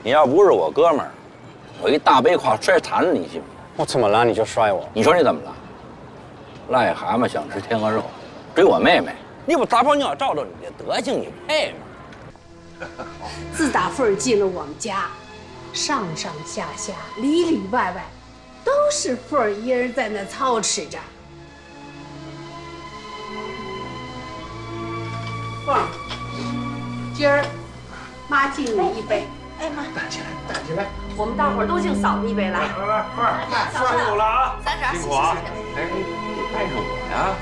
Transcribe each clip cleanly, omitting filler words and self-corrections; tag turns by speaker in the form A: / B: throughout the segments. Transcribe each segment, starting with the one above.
A: 你要不是我哥们儿，我一大背胯摔残了，你信不信？
B: 我怎么了你就摔我？
A: 你说你怎么了？癞蛤蟆想吃天鹅肉，追我妹妹，你不撒泡尿照照你的德行，你配吗？
C: 自打凤儿进了我们家，上上下下、里里外外，都是凤儿一人在那操持着。凤儿，今儿妈敬你一杯。
D: 哎妈，
E: 站起来，站起来！
C: 我们大伙儿都敬嫂子一杯来。
E: 来，凤儿，辛苦了啊
D: 30
E: 辛苦啊！
A: 哎，你带着我呀！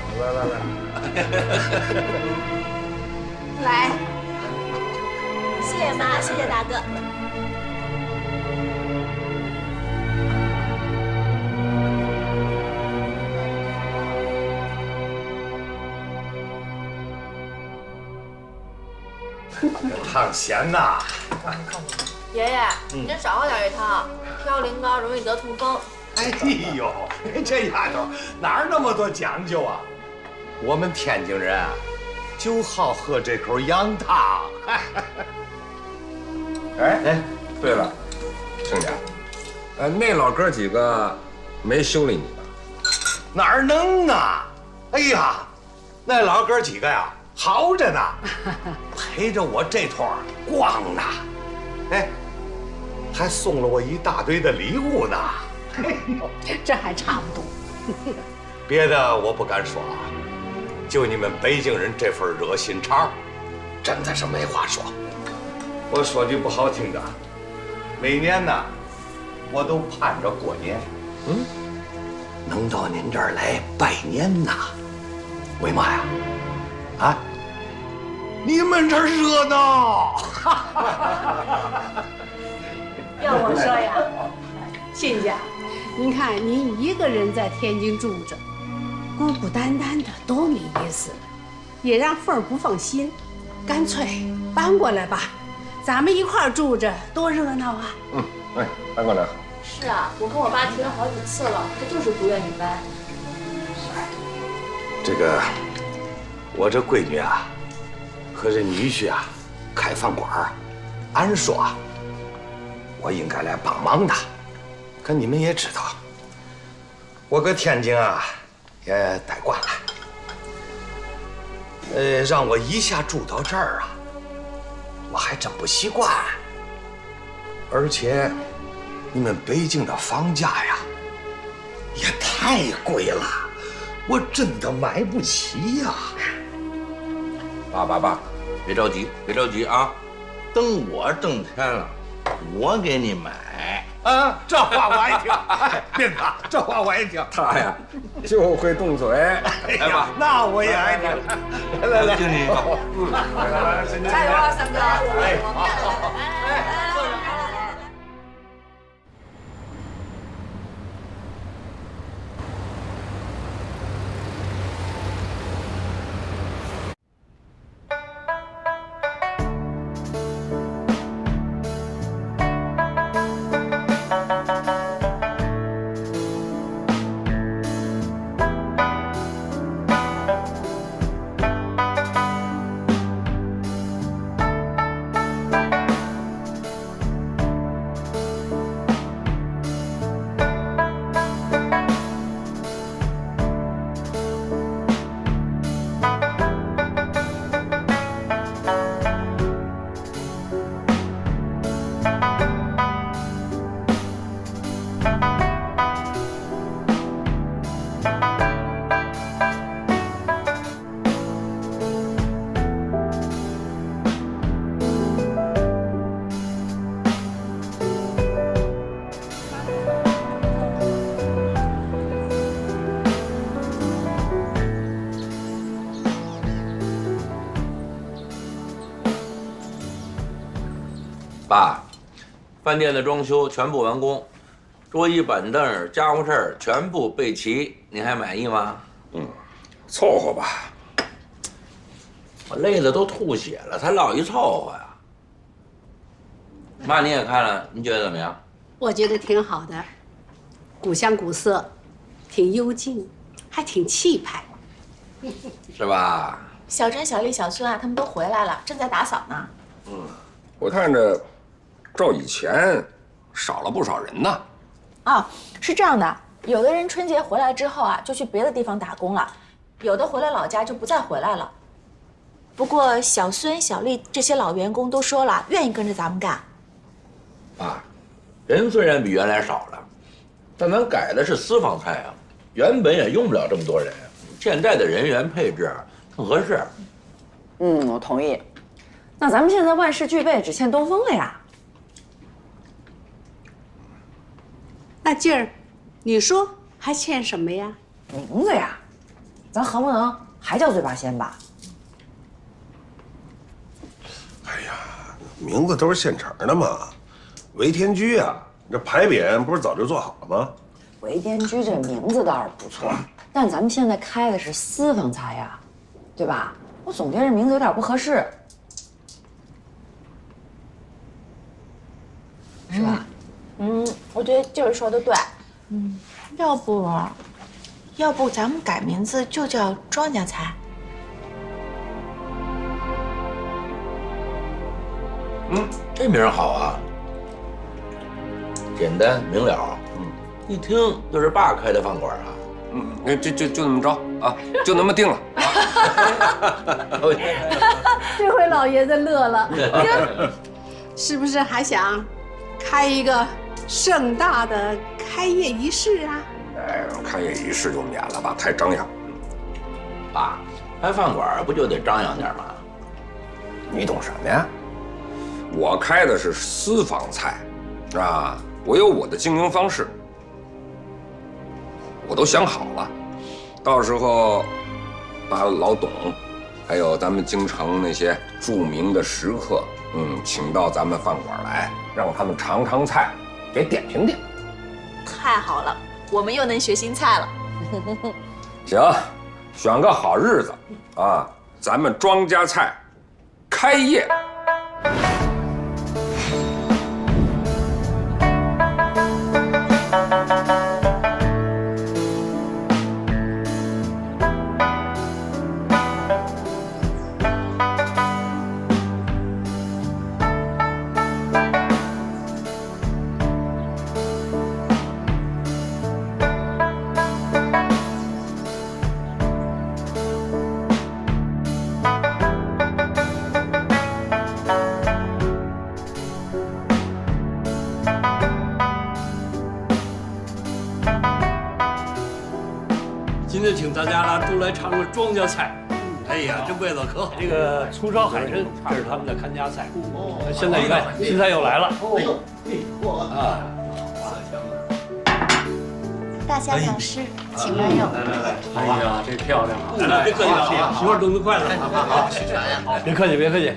E: 来，
C: 来，
D: 谢谢妈，谢谢大哥。
E: 烫咸呐！
D: 爷爷，您少喝点这汤，嘌呤高容易得痛风。
E: 哎呦，这丫头哪儿那么多讲究啊？我们天津人啊，就好喝这口羊汤。
F: 哎，对了，亲家，那老哥几个没修理你吧？
E: 哪儿能啊？哎呀，那老哥几个呀，好着呢，陪着我这趟逛呢。哎，还送了我一大堆的礼物呢。
C: 这还差不多。
E: 别的我不敢说啊，就你们北京人这份热心肠，真的是没话说。我说句不好听的，每年呢，我都盼着过年，能到您这儿来拜年呐。为嘛呀？啊，你们这儿热闹。
C: 要我说呀，亲家，您看您一个人在天津住着，孤孤单单的多没意思，也让凤儿不放心，干脆搬过来吧，咱们一块儿住着多热闹啊！
F: 哎，搬过来好。
D: 是啊，我跟我爸提了好几次了，他就是不愿意搬。
E: 这个，我这闺女啊，和这女婿啊，开饭馆儿，按说啊，我应该来帮忙的。可你们也知道，我搁天津啊，也待惯了。让我一下住到这儿啊，我还真不习惯。而且，你们北京的房价呀，也太贵了。我真的买不起呀！
A: 爸，别着急，别着急啊，等我挣钱了，我给你买。
E: 啊，这话我爱听。斌子，这话我爱听。
F: 他呀，就会动嘴。
E: 来吧，那我也爱听。来，
A: 敬你一口。
D: 加油啊，三哥！
E: 哎，好。
A: 爸，饭店的装修全部完工，桌椅板凳、家伙事儿全部备齐，您还满意吗？
F: 凑合吧。
A: 我累得都吐血了，才落一凑合呀。妈，你也看了，您觉得怎么样？
C: 我觉得挺好的，古香古色，挺幽静，还挺气派，
A: 是吧？
D: 小珍、小丽、小孙啊，他们都回来了，正在打扫呢。
F: 我看着照以前少了不少人呢。
D: 哦，是这样的，有的人春节回来之后啊，就去别的地方打工了，有的回了老家就不再回来了。不过小孙、小丽这些老员工都说了，愿意跟着咱们干。
A: 爸，人虽然比原来少了，但咱改的是私房菜啊，原本也用不了这么多人，现在的人员配置更合适。
G: 我同意。那咱们现在万事俱备，只欠东风了呀。
C: 那劲儿，你说还欠什么呀？
G: 名字呀，咱能不能还叫嘴八仙吧？
H: 哎呀，名字都是现成的嘛。维天居啊，这牌匾不是早就做好了吗？
G: 维天居这名字倒是不错，但咱们现在开的是私房菜呀，对吧？我总觉得这名字有点不合适，是吧？
D: 我觉得劲儿说的对。要不咱们改名字就叫庄稼菜。
A: 这名儿好啊，简单明了。一听就是爸开的饭馆啊。
F: 就那么着啊，就那么定了。
C: 这回老爷子乐了，是不是还想开一个盛大的开业仪式啊？
F: 开业仪式就免了吧，太张扬。
A: 爸，开饭馆不就得张扬点吗？
F: 你懂什么呀？我开的是私房菜，啊，我有我的经营方式，我都想好了，到时候把老董，还有咱们京城那些著名的食客，请到咱们饭馆来，让他们尝尝菜，给点评点。
D: 太好了，我们又能学新菜了。
F: 行，选个好日子啊，咱们庄稼菜开业。
I: 今天请大家都来尝尝庄稼菜。哎呀，这味道可好！这个葱烧海参，这是他们的看家菜。现在你看，新菜又来了。啊！
D: 大侠老师，请慢用。
I: 哎呀，这漂亮啊！来，别客气了，媳妇儿动作快了。好，许全呀！别客气，别客气。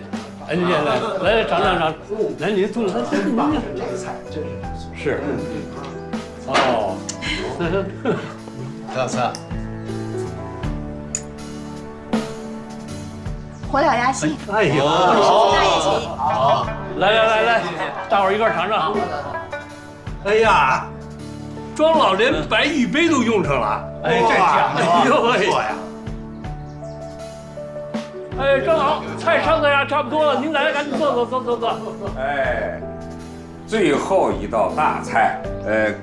I: 哎，您来尝尝尝。来，您坐，来，这个菜真是。哦。
J: 老三。
D: 火燎鸭心。
I: 哎呦，
D: 好，大爷请。
I: 好，来，大伙儿一块儿尝尝。哎呀，庄老连白玉杯都用上了。哎，这讲究，哎呦喂，哎，正好，菜上的呀，差不多了，您来，赶紧坐。
F: 哎，最后一道大菜，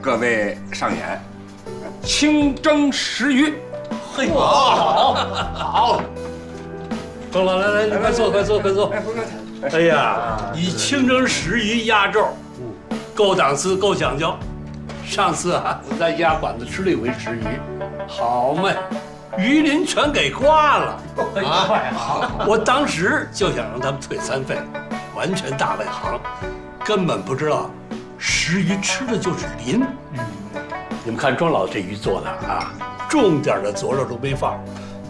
F: 各位上演，清蒸石鱼。
I: 嘿，好。庄老，来，你快坐。哎呀，以清蒸石鱼鸭肉，够档次，够讲究。上次啊，我在一家馆子吃了一回石鱼，好卖，鱼鳞全给挂了。我当时就想让他们退3费，完全大外行，根本不知道石鱼吃的就是鳞。你们看庄老这鱼做的啊，重点的佐料都没放，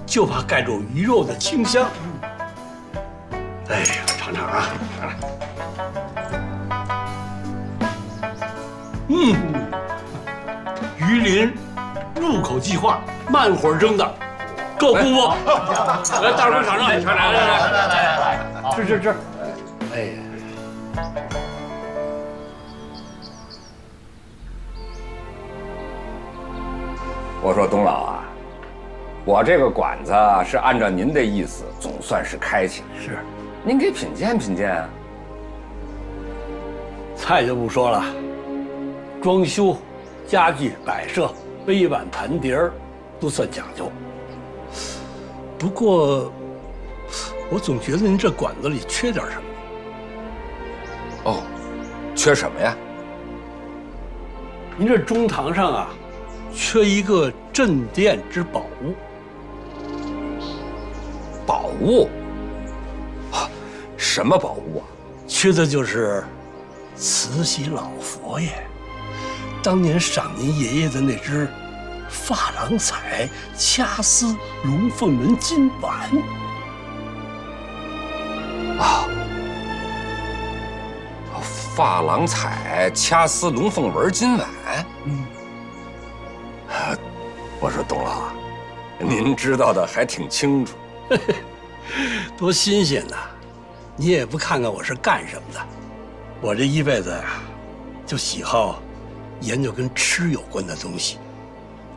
I: 就怕盖住鱼肉的清香。哎呀，尝尝啊，鱼鳞入口即化，慢火蒸的，够功夫。来，大伙尝尝，来，吃。哎呀，
F: 我说董老啊，我这个馆子是按照您的意思，总算是开起来。
I: 是，
F: 您给品鉴品鉴啊。
I: 菜就不说了，装修、家具摆设、杯碗盘碟儿都算讲究。不过，我总觉得您这馆子里缺点什么。
F: 哦，缺什么呀？
I: 您这中堂上啊，缺一个镇店之宝物。
F: 宝物？啊，什么宝物啊？
I: 缺的就是慈禧老佛爷当年赏您爷爷的那只珐琅彩掐丝龙凤纹金碗。
F: 啊，珐琅彩掐丝龙凤纹金碗。我说董老啊，您知道的还挺清楚。
I: 多新鲜呐！你也不看看我是干什么的。我这一辈子呀，就喜好研究跟吃有关的东西。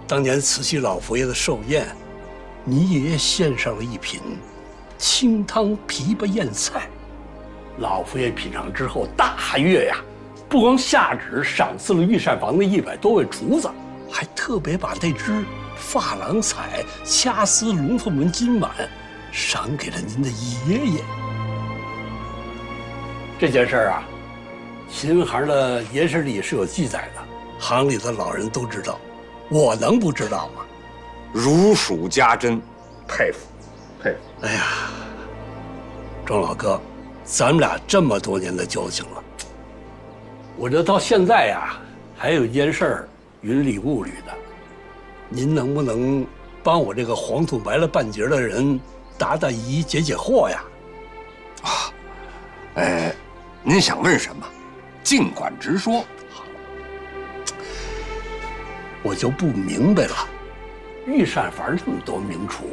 I: 当年慈禧老佛爷的寿宴，你爷爷献上了一品清汤琵琶燕菜，老佛爷品尝之后大悦呀，不光下旨赏赐了御膳房的100多位厨子，还特别把那只珐琅彩掐丝龙凤纹金碗赏给了您的爷爷。这件事儿啊，秦行的野史里是有记载的，行里的老人都知道，我能不知道吗？
F: 如数家珍，佩服，佩服。
I: 哎呀，庄老哥，咱们俩这么多年的交情了，我这到现在呀，还有一件事儿云里雾里的，您能不能帮我这个黄土埋了半截的人答答疑、解解惑呀？
F: 您想问什么，尽管直说。
I: 我就不明白了，御膳房这么多名厨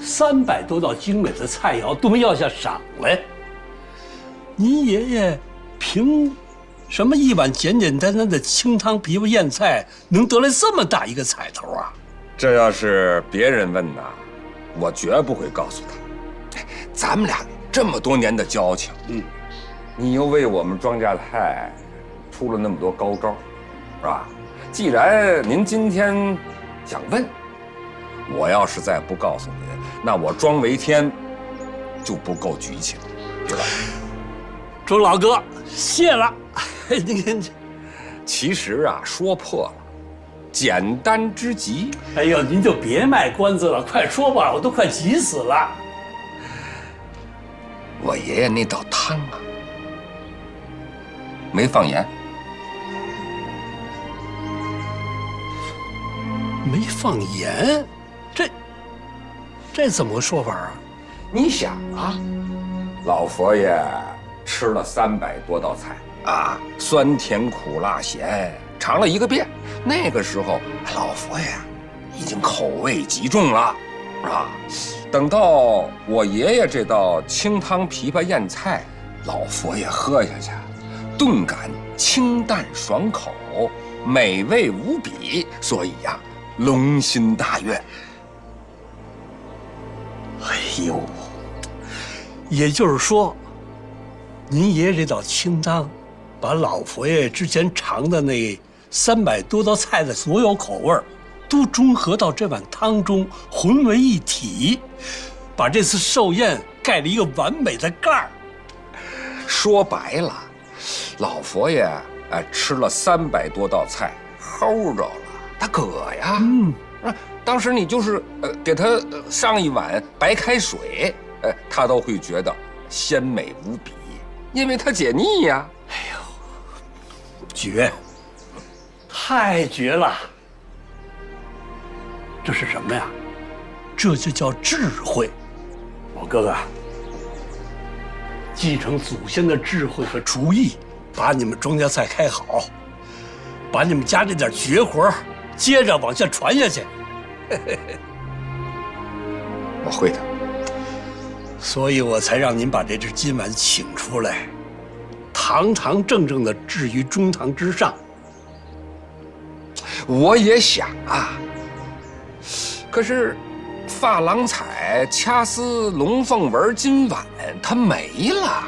I: ，300多道精美的菜肴都没要下赏来，您爷爷凭什么一碗简简单单的清汤琵琶燕菜能得来这么大一个彩头啊？
F: 这要是别人问呐，我绝不会告诉他。咱们俩这么多年的交情，你又为我们庄稼菜出了那么多高招，是吧？既然您今天想问，我要是再不告诉您，那我庄维天就不够局气了，对吧？
I: 周老哥，谢了。您
F: 其实啊，说破了，简单之极。
I: 哎呦，您就别卖关子了，快说吧，我都快急死了。
F: 我爷爷那道汤啊，没放盐。
I: 没放盐，这怎么个说法啊？
F: 你想啊，老佛爷吃了300多道菜啊，酸甜苦辣咸尝了一个遍。那个时候，老佛爷已经口味极重了，啊。等到我爷爷这道清汤琵琶燕菜，老佛爷喝下去，顿感清淡爽口，美味无比，所以呀，龙心大悦。
I: 哎呦，也就是说，您爷爷这道清汤，把老佛爷之前尝的那300多道菜的所有口味都中和到这碗汤中，混为一体，把这次寿宴盖了一个完美的盖儿。
F: 说白了，老佛爷吃了300多道菜，齁着了，他渴呀。当时你就是给他上一碗白开水，他都会觉得鲜美无比，因为他解腻呀。
I: 哎呦，绝，太绝了！这是什么呀？这就叫智慧。我哥哥，继承祖先的智慧和厨艺，把你们庄稼菜开好，把你们家这点绝活接着往下传下去。
F: 我会的。
I: 所以我才让您把这只金碗请出来，堂堂正正的置于中堂之上。
F: 我也想啊，可是珐琅彩掐丝龙凤纹金碗它没了。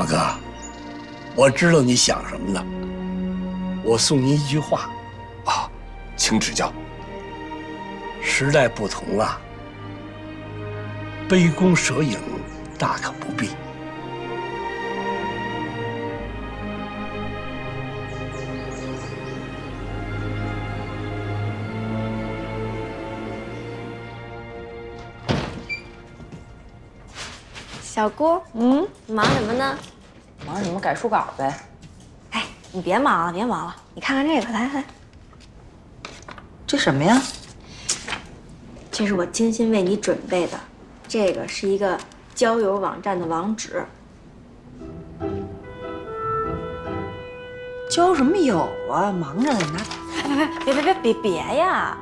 I: 老哥，我知道你想什么了。我送你一句话，
F: 啊，请指教。
I: 时代不同了，杯弓蛇影大可不必。
J: 小姑，忙什么呢？
G: 忙什么？改书稿呗。
J: 哎，你别忙了，别忙了，你看看这个，来，
G: 这什么呀？
J: 这是我精心为你准备的，这个是一个交友网站的网址。
G: 交什么友啊？忙着呢，你拿。
J: 别呀！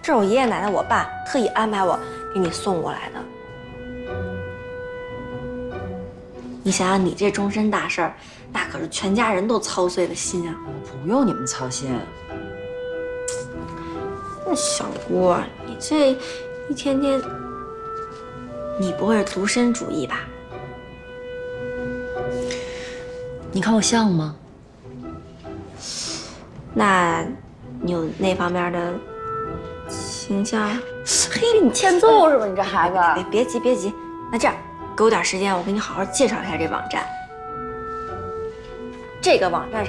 J: 这是我爷爷奶奶、我爸特意安排我给你送过来的。你想想，你这终身大事儿，那可是全家人都操碎了心啊！
G: 不用你们操心。
J: 那小姑，你这一天天，你不会是独身主义吧？
G: 你看我像吗？
J: 那你有那方面的倾向？嘿，你欠揍是吧？你这孩子！别急，那这样。给我点时间，我给你好好介绍一下这网站。这个网站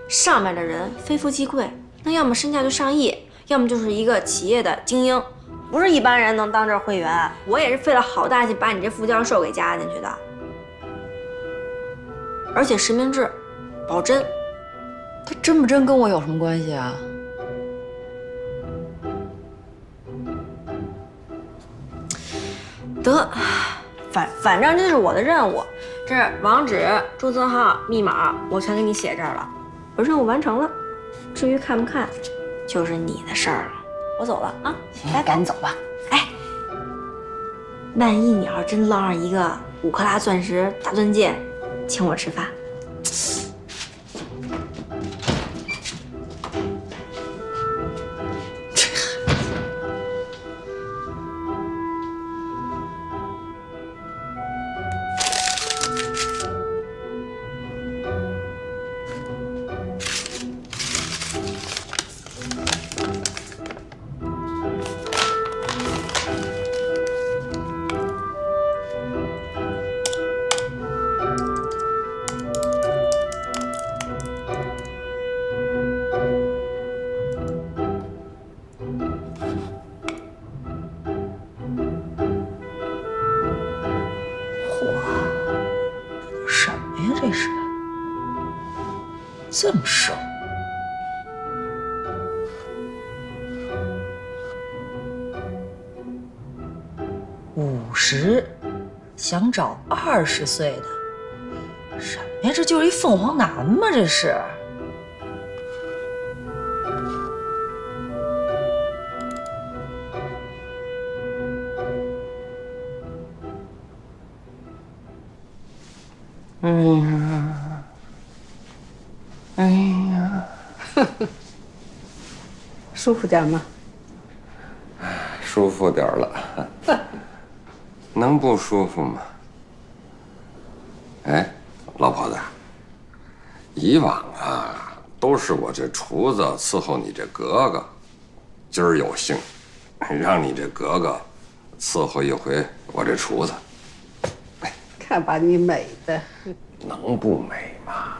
J: 上面的人非富即贵，那要么身价就上亿，要么就是一个企业的精英，不是一般人能当这会员。我也是费了好大劲把你这副教授给加进去的，而且实名制，保真。
G: 他真不真跟我有什么关系啊？
J: 得。反正这是我的任务，这网址、注册号、密码我全给你写这儿了，我任务完成了。至于看不看，就是你的事儿了。我走了啊，
G: 来，赶紧走吧。
J: 哎，万一你要真捞上一个5克拉钻石大钻戒，请我吃饭。
G: 这是这么瘦，50，想找20岁的，什么呀？这就是一凤凰男吗？这是。
C: 哎呀，舒服点吗？
F: 舒服点了，能不舒服吗？哎，老婆子，以往啊都是我这厨子伺候你这格格，今儿有幸让你这格格伺候一回我这厨子，
C: 看把你美的，
F: 能不美吗？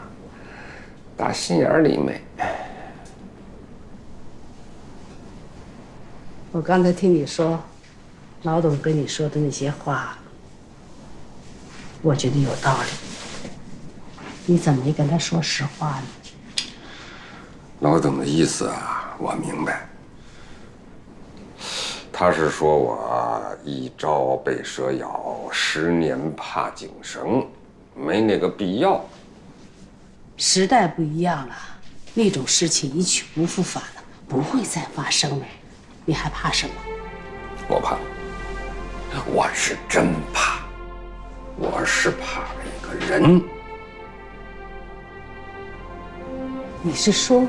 F: 打心眼里美。
C: 我刚才听你说，老董跟你说的那些话，我觉得有道理。你怎么没跟他说实话呢？
F: 老董的意思啊，我明白。他是说我一朝被蛇咬，10年怕井绳，没那个必要。
C: 时代不一样了，那种事情一去不复返了，不会再发生了。你还怕什么？
F: 我怕，我是真怕，我是怕那个人。
C: 你是说？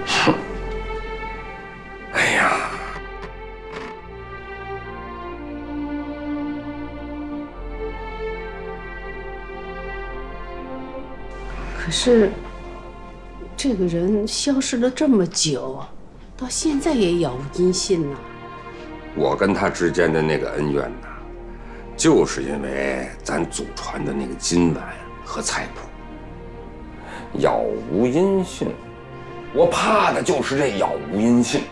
F: 哼，哎呀，
C: 可是，这个人消失了这么久，到现在也杳无音信呢。
F: 我跟他之间的那个恩怨呐，就是因为咱祖传的那个金碗和菜谱，杳无音信。我怕的就是这杳无音信。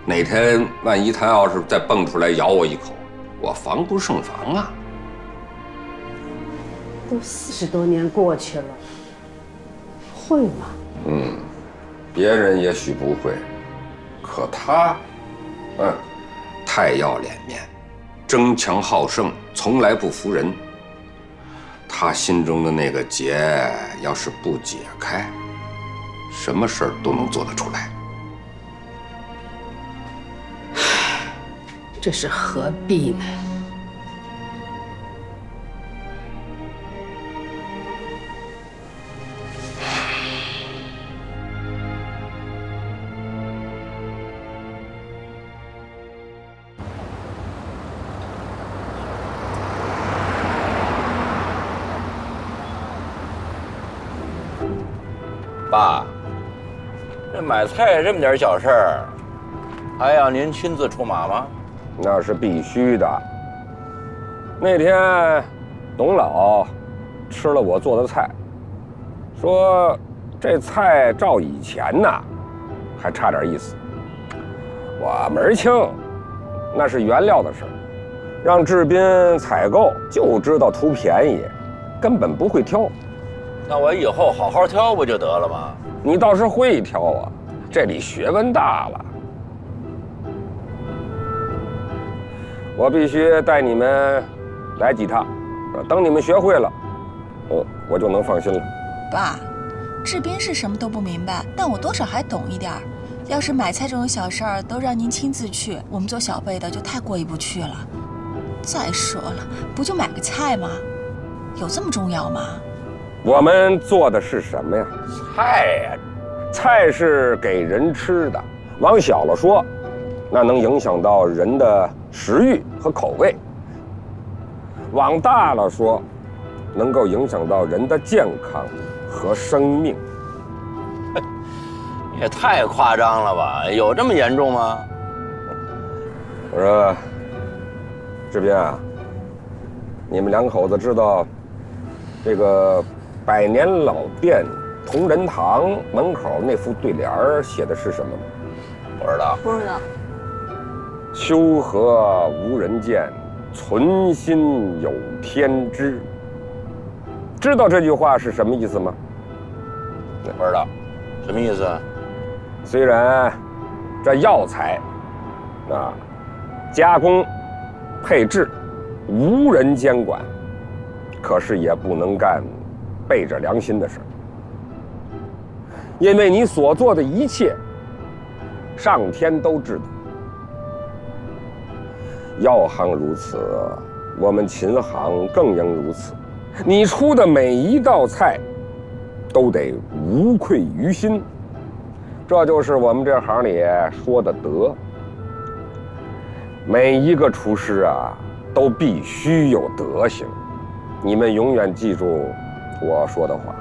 F: 哪天万一他要是再蹦出来咬我一口，我防不胜防啊！
C: 都40多年过去了，会吗？
F: 别人也许不会，可他，太要脸面，争强好胜，从来不服人。他心中的那个结，要是不解开，什么事儿都能做得出来。
C: 这是何必呢？
A: 爸，这买菜这么点小事儿，还要您亲自出马吗？
F: 那是必须的。那天，董老吃了我做的菜，说这菜照以前呐，还差点意思。我门儿清，那是原料的事儿，让志斌采购就知道图便宜，根本不会挑。
A: 那我以后好好挑不就得了吗？
F: 你倒是会挑啊，这里学问大了。我必须带你们来几趟，等你们学会了，我就能放心了。
D: 爸，志斌是什么都不明白，但我多少还懂一点儿。要是买菜这种小事儿都让您亲自去，我们做小辈的就太过意不去了。再说了，不就买个菜吗？有这么重要吗？
F: 我们做的是什么呀？菜呀，菜是给人吃的。往小了说，那能影响到人的食欲和口味；往大了说，能够影响到人的健康和生命。
A: 也太夸张了吧？有这么严重吗？
F: 我说，志斌啊，你们两口子知道这个百年老店同仁堂门口那副对联写的是什么吗？
A: 不知道。
J: 不知道。
F: 修和无人见，存心有天知。知道这句话是什么意思吗？
A: 不知道，什么意思？
F: 虽然这药材加工配制无人监管，可是也不能干背着良心的事儿，因为你所做的一切，上天都知道。药行如此，我们琴行更应如此。你出的每一道菜，都得无愧于心，这就是我们这行里说的德。每一个厨师啊，都必须有德行。你们永远记住我说的话。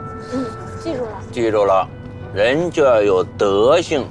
J: 记住了。
A: 记住了，人就要有德行。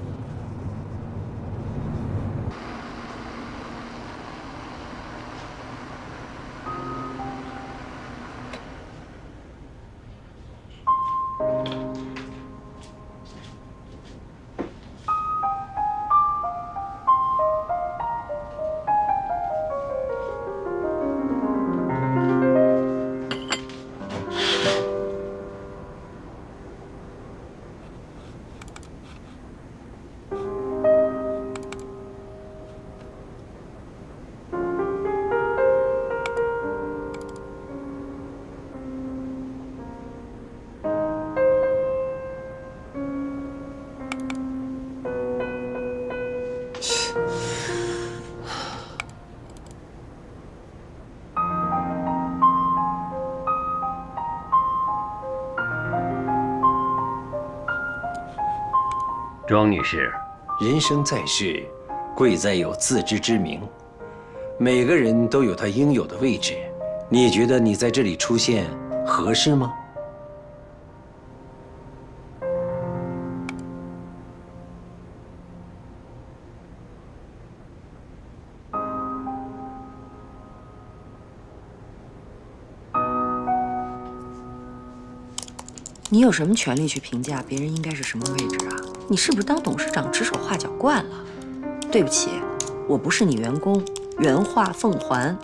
K: 庄女士，人生在世，贵在有自知之明。每个人都有他应有的位置，你觉得你在这里出现合适吗？
G: 你有什么权利去评价别人应该是什么位置啊？你是不是当董事长指手画脚惯了？对不起，我不是你员工，原话奉还。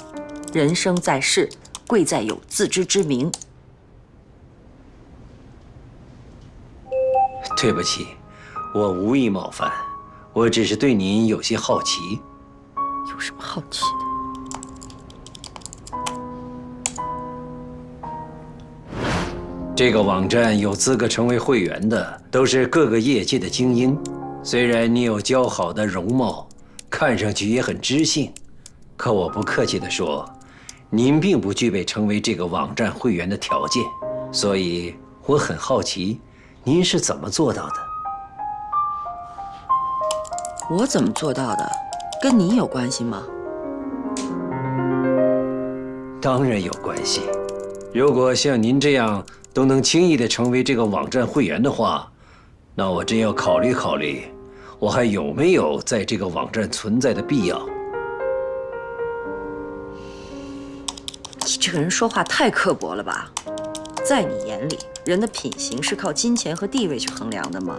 G: 人生在世，贵在有自知之明。
K: 对不起，我无意冒犯，我只是对您有些好奇。
G: 有什么好奇的？
K: 这个网站有资格成为会员的，都是各个业界的精英。虽然你有姣好的容貌，看上去也很知性，可我不客气地说，您并不具备成为这个网站会员的条件。所以我很好奇，您是怎么做到的？
G: 我怎么做到的？跟你有关系吗？
K: 当然有关系。如果像您这样都能轻易地成为这个网站会员的话，那我真要考虑考虑，我还有没有在这个网站存在的必要。
G: 你这个人说话太刻薄了吧？在你眼里，人的品行是靠金钱和地位去衡量的吗？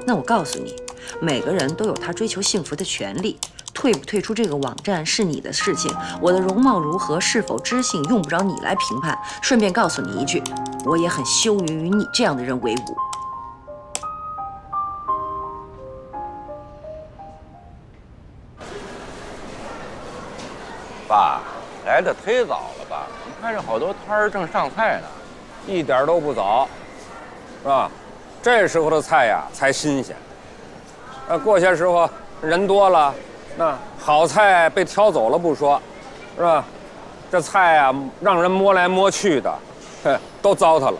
G: 那我告诉你，每个人都有他追求幸福的权利。退不退出这个网站是你的事情，我的容貌如何，是否知性，用不着你来评判。顺便告诉你一句，我也很羞于与你这样的人为伍。
A: 爸，来的忒早了吧？你看这好多摊儿正上菜呢。
F: 一点都不早，是吧？这时候的菜呀才新鲜。过些时候人多了，那好菜被挑走了不说，是吧？这菜呀让人摸来摸去的，都糟蹋了。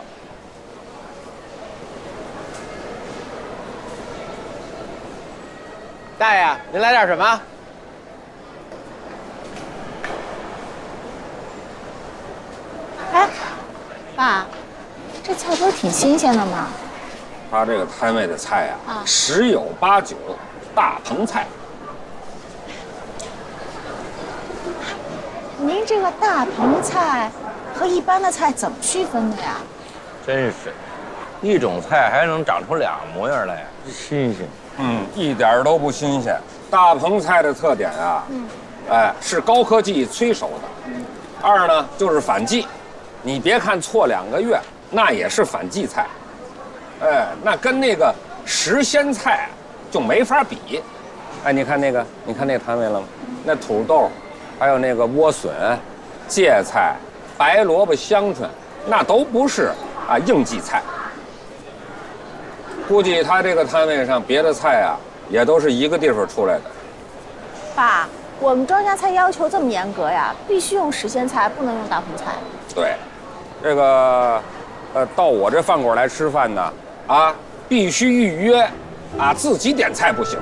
B: 大爷，您来点什么？
D: 哎，爸，这菜不是挺新鲜的吗？
F: 他这个摊位的菜呀，十有八九大棚菜。
D: 您这个大棚菜和一般的菜怎么区分的呀？
A: 真是，一种菜还能长出俩模样来，新鲜。
F: 一点都不新鲜。大棚菜的特点啊，是高科技催熟的。二呢就是反季，你别看错2个月，那也是反季菜。那跟那个时鲜菜就没法比。你看那个摊位了吗？那土豆，还有那个莴笋、芥菜、白萝卜、香椿，那都不是应季菜。估计他这个摊位上别的菜啊，也都是一个地方出来的。
D: 爸，我们庄稼菜要求这么严格呀，必须用时鲜菜，不能用大棚菜。
F: 对，这个到我这饭馆来吃饭呢，必须预约，自己点菜不行。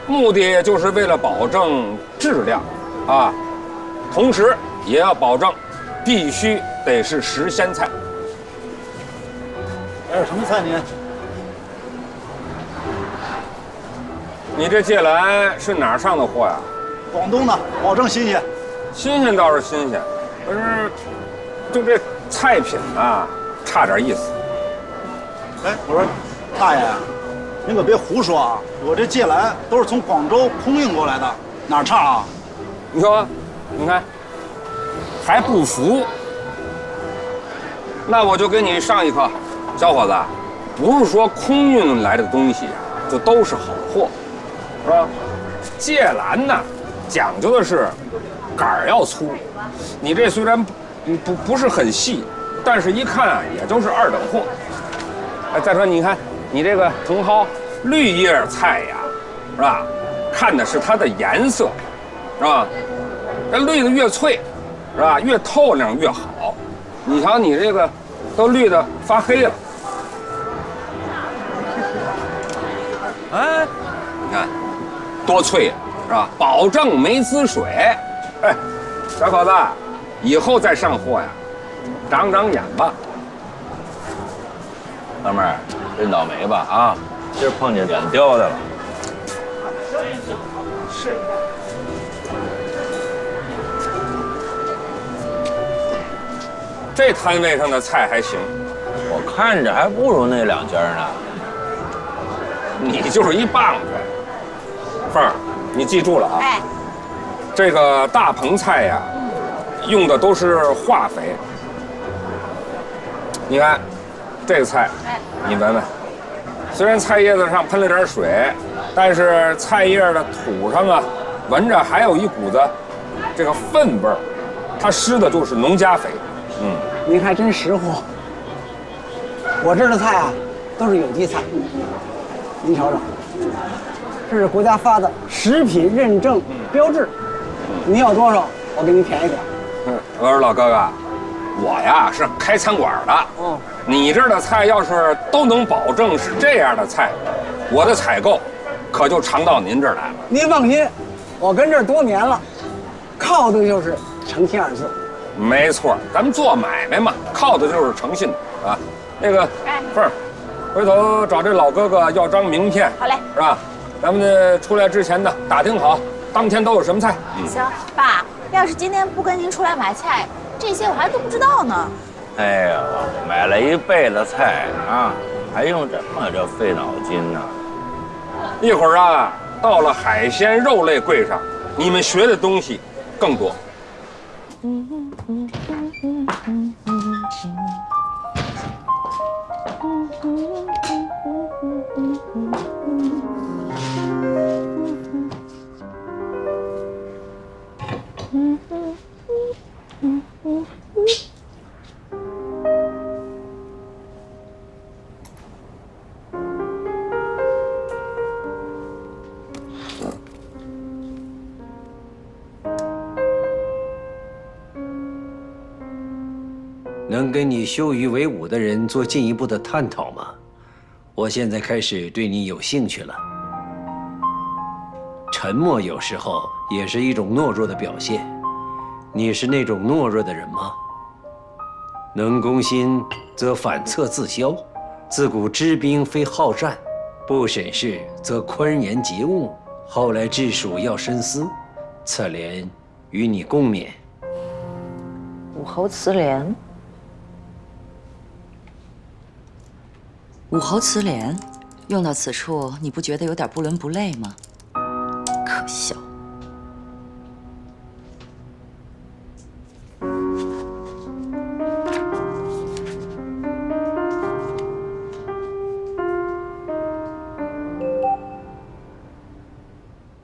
F: 目的就是为了保证质量，同时也要保证必须得是时鲜菜。
L: 还有什么菜您？
F: 你这芥蓝是哪儿上的货呀？
L: 广东的，保证新鲜。
F: 新鲜倒是新鲜，可是就这菜品差点意思。
L: 我说大爷，您可别胡说啊！我这芥蓝都是从广州空运过来的，哪儿差啊？
F: 你说，你看还不服？那我就给你上一课，小伙子，不是说空运来的东西就都是好货，是吧？芥蓝呢，讲究的是杆儿要粗，你这虽然不是很细，但是一看也就是2等货。再说你看你这个茼蒿绿叶菜呀，是吧？看的是它的颜色，是吧？这绿的越脆，是吧？越透亮越好。你瞧你这个都绿的发黑了。你看多脆，是吧？保证没滋水。小伙子，以后再上货呀，长长眼吧。
A: 哥们儿，真倒霉吧今儿碰见脸刁的了。
L: 是。
F: 这摊位上的菜还行，
A: 我看着还不如那2家呢。
F: 你就是一棒槌。凤儿，你记住了啊。
D: 哎，
F: 这个大棚菜呀，用的都是化肥。你看，这个菜，你闻闻，虽然菜叶子上喷了点水，但是菜叶的土上啊，闻着还有一股子这个粪味儿，它施的就是农家肥。
M: 您还真识货。我这儿的菜啊，都是有机菜。您瞅瞅，这是国家发的食品认证标志。您要多少，我给您便宜点。
F: 我说老哥哥，我呀是开餐馆的。你这儿的菜要是都能保证是这样的菜，我的采购可就常到您这儿来了。
M: 您放心，我跟这儿多年了，靠的就是诚信2字。
F: 没错，咱们做买卖嘛，靠的就是诚信啊。那个凤儿，回头找这老哥哥要张名片，
D: 好嘞，
F: 是吧？咱们出来之前呢，打听好当天都有什么菜。
D: 行，爸，要是今天不跟您出来买菜，这些我还都不知道呢。
A: 哎呀，买了一辈子菜啊，还用这费脑筋呢？
F: 一会儿啊，到了海鲜肉类柜上，你们学的东西更多。
K: 能跟你羞于为伍的人做进一步的探讨吗？我现在开始对你有兴趣了。沉默有时候也是一种懦弱的表现。你是那种懦弱的人吗？能攻心则反侧自消，自古知兵非好战，不审事则宽严节物。后来治蜀要深思，此联与你共勉。
G: 武侯辞联。武侯辞联，用到此处，你不觉得有点不伦不类吗？可笑。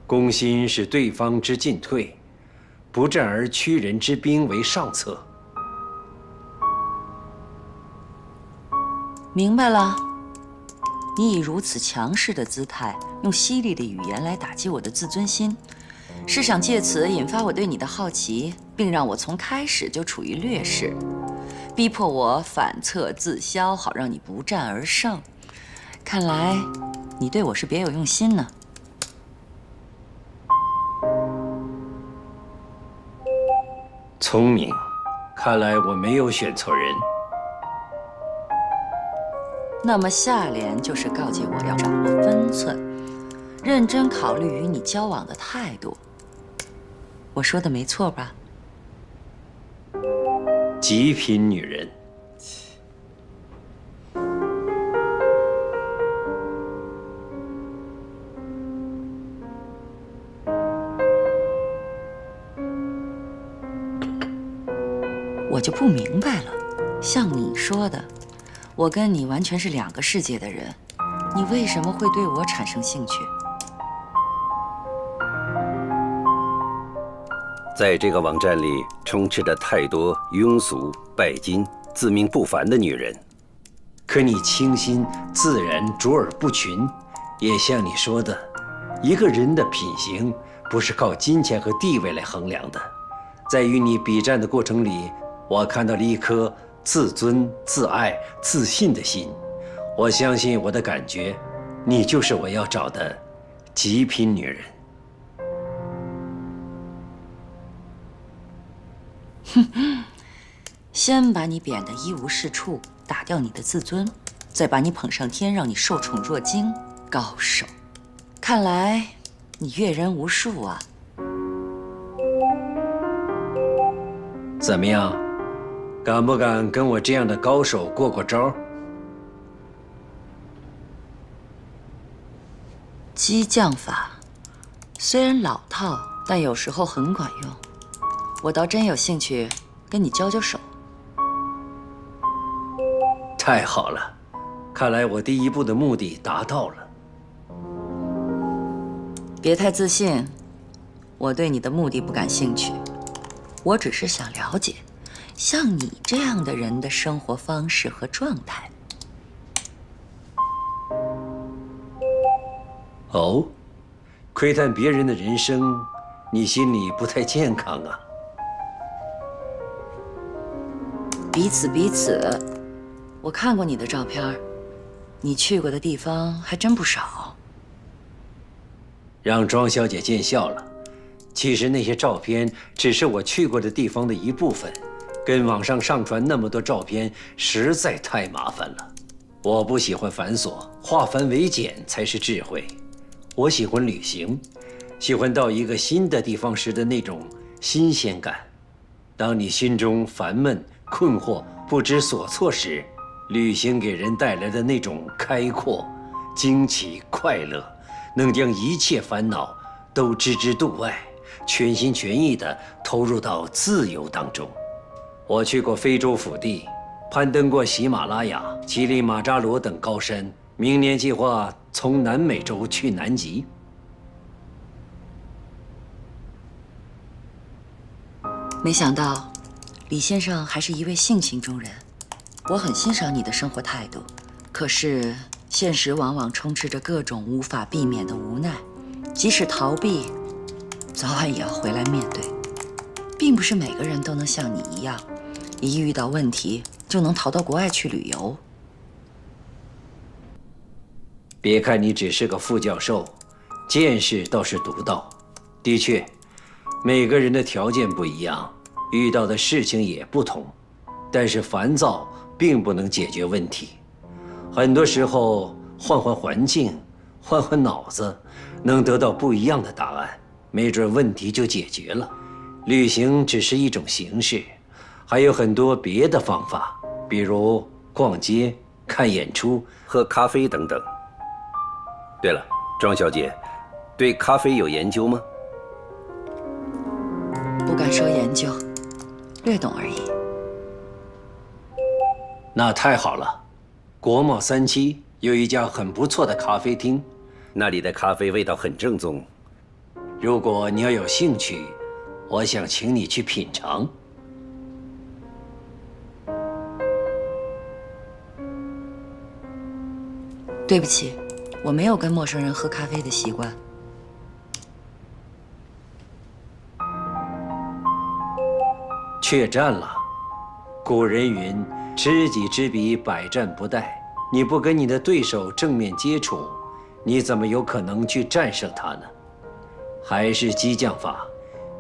K: 攻心是对方之进退，不战而屈人之兵为上策。
G: 明白了。你以如此强势的姿态，用犀利的语言来打击我的自尊心，是想借此引发我对你的好奇，并让我从开始就处于劣势，逼迫我反侧自消，好让你不战而胜。看来你对我是别有用心呢。
K: 聪明，看来我没有选错人。
G: 那么下联就是告诫我要掌握分寸，认真考虑与你交往的态度。我说的没错吧？
K: 极品女人。
G: 我就不明白了，像你说的，我跟你完全是2个世界的人，你为什么会对我产生兴趣？
N: 在这个网站里充斥着太多庸俗、拜金、自命不凡的女人，
K: 可你清新自然、卓尔不群，也像你说的，一个人的品行不是靠金钱和地位来衡量的。在与你比战的过程里，我看到了一颗自尊、自爱、自信的心。我相信我的感觉，你就是我要找的极品女人。
G: 先把你贬得一无是处，打掉你的自尊，再把你捧上天，让你受宠若惊。高手，看来你阅人无数啊。
K: 怎么样，敢不敢跟我这样的高手过过招？
G: 激将法虽然老套，但有时候很管用。我倒真有兴趣跟你交交手。
K: 太好了，看来我第一步的目的达到了。
G: 别太自信，我对你的目的不感兴趣，我只是想了解，像你这样的人的生活方式和状态。
K: 哦，窥探别人的人生，你心里不太健康啊。
G: 彼此，我看过你的照片，你去过的地方还真不少。
K: 让庄小姐见笑了。其实那些照片只是我去过的地方的一部分，跟网上上传那么多照片实在太麻烦了。我不喜欢繁琐，化繁为简才是智慧。我喜欢旅行，喜欢到一个新的地方时的那种新鲜感。当你心中烦闷、困惑、不知所措时，旅行给人带来的那种开阔、惊奇、快乐，能将一切烦恼都置之度外，全心全意地投入到自由当中。我去过非洲腹地，攀登过喜马拉雅、乞力马扎罗等高山。明年计划从南美洲去南极。
G: 没想到，李先生还是一位性情中人。我很欣赏你的生活态度，可是现实往往充斥着各种无法避免的无奈，即使逃避，早晚也要回来面对。并不是每个人都能像你一样，一遇到问题就能逃到国外去旅游。
K: 别看你只是个副教授，见识倒是独到。的确，每个人的条件不一样，遇到的事情也不同。但是烦躁并不能解决问题，很多时候换换环境，换换脑子，能得到不一样的答案，没准问题就解决了。旅行只是一种形式，还有很多别的方法，比如逛街、看演出、
N: 喝咖啡等等。对了，庄小姐，对咖啡有研究吗？
G: 不敢说研究，略懂而已。
K: 那太好了，国贸3期有一家很不错的咖啡厅，
N: 那里的咖啡味道很正宗。
K: 如果你要有兴趣，我想请你去品尝。
G: 对不起，我没有跟陌生人喝咖啡的习惯。
K: 怯战了。古人云：“知己知彼，百战不殆。”你不跟你的对手正面接触，你怎么有可能去战胜他呢？还是激将法。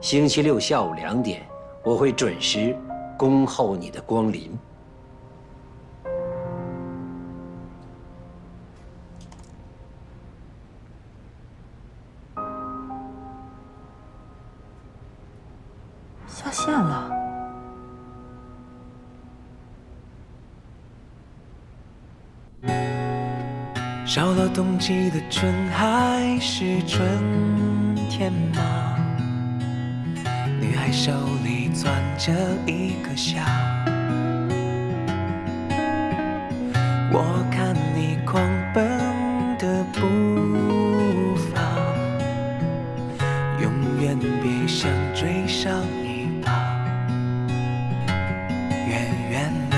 K: 星期六下午2点，我会准时恭候你的光临。
D: 下线了。
O: 少了冬季的春还是春天吗？女孩手里攥着一颗笑，我看你狂奔的步伐，永远别想追上一跑。远远的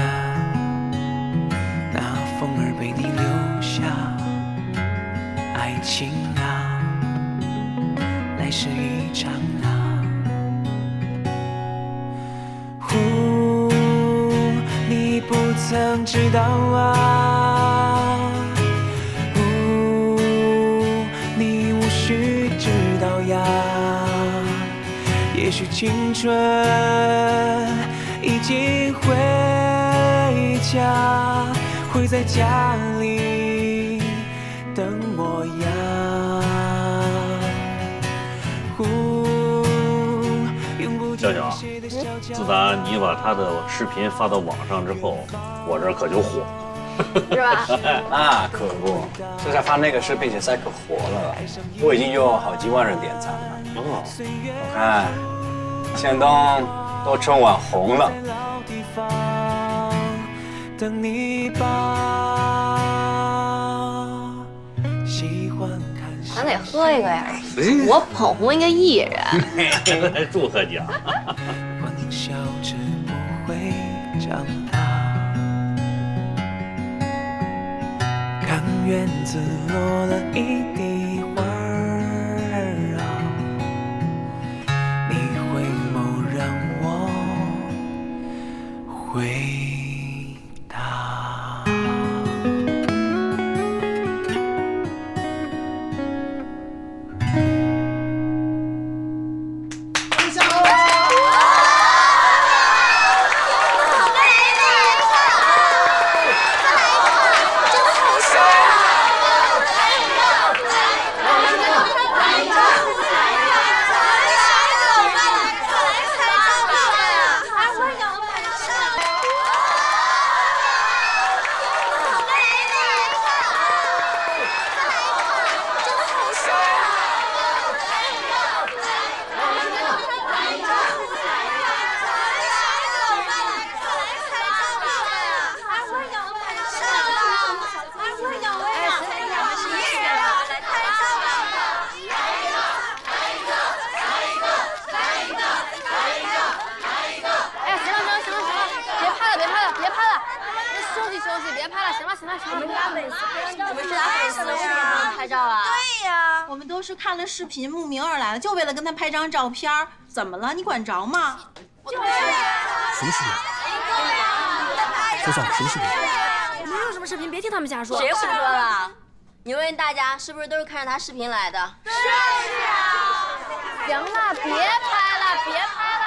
O: 那风儿被你留下，爱情啊，来时一场啊。你不曾知道啊，你无需知道呀。也许青春已经回家，会在家里等我呀。
I: 笑笑，自打你把他的视频发到网上之后，我这可就火了。
J: 是吧？
B: 那可不，这才发那个视频现在可火了，我已经有好几万人点赞了。哦，我看阡东都成网红了。
O: 等你吧。喜欢看。
J: 咱得喝一个呀！我捧红一个艺人。
I: 祝贺奖。
O: 欢笑着不会长大。看院子落了一地花儿啊，你回眸让我回答。
D: 是看了视频慕名而来的，就为了跟他拍张照片。怎么了？你管着吗？
J: 就是
P: 什么视频？说算了，什么视频？
J: 没有什么视频，别听他们瞎说。
Q: 谁胡说了？你问大家是不是都是看着他视频来的？
J: 是啊。行了，别拍了，别拍了。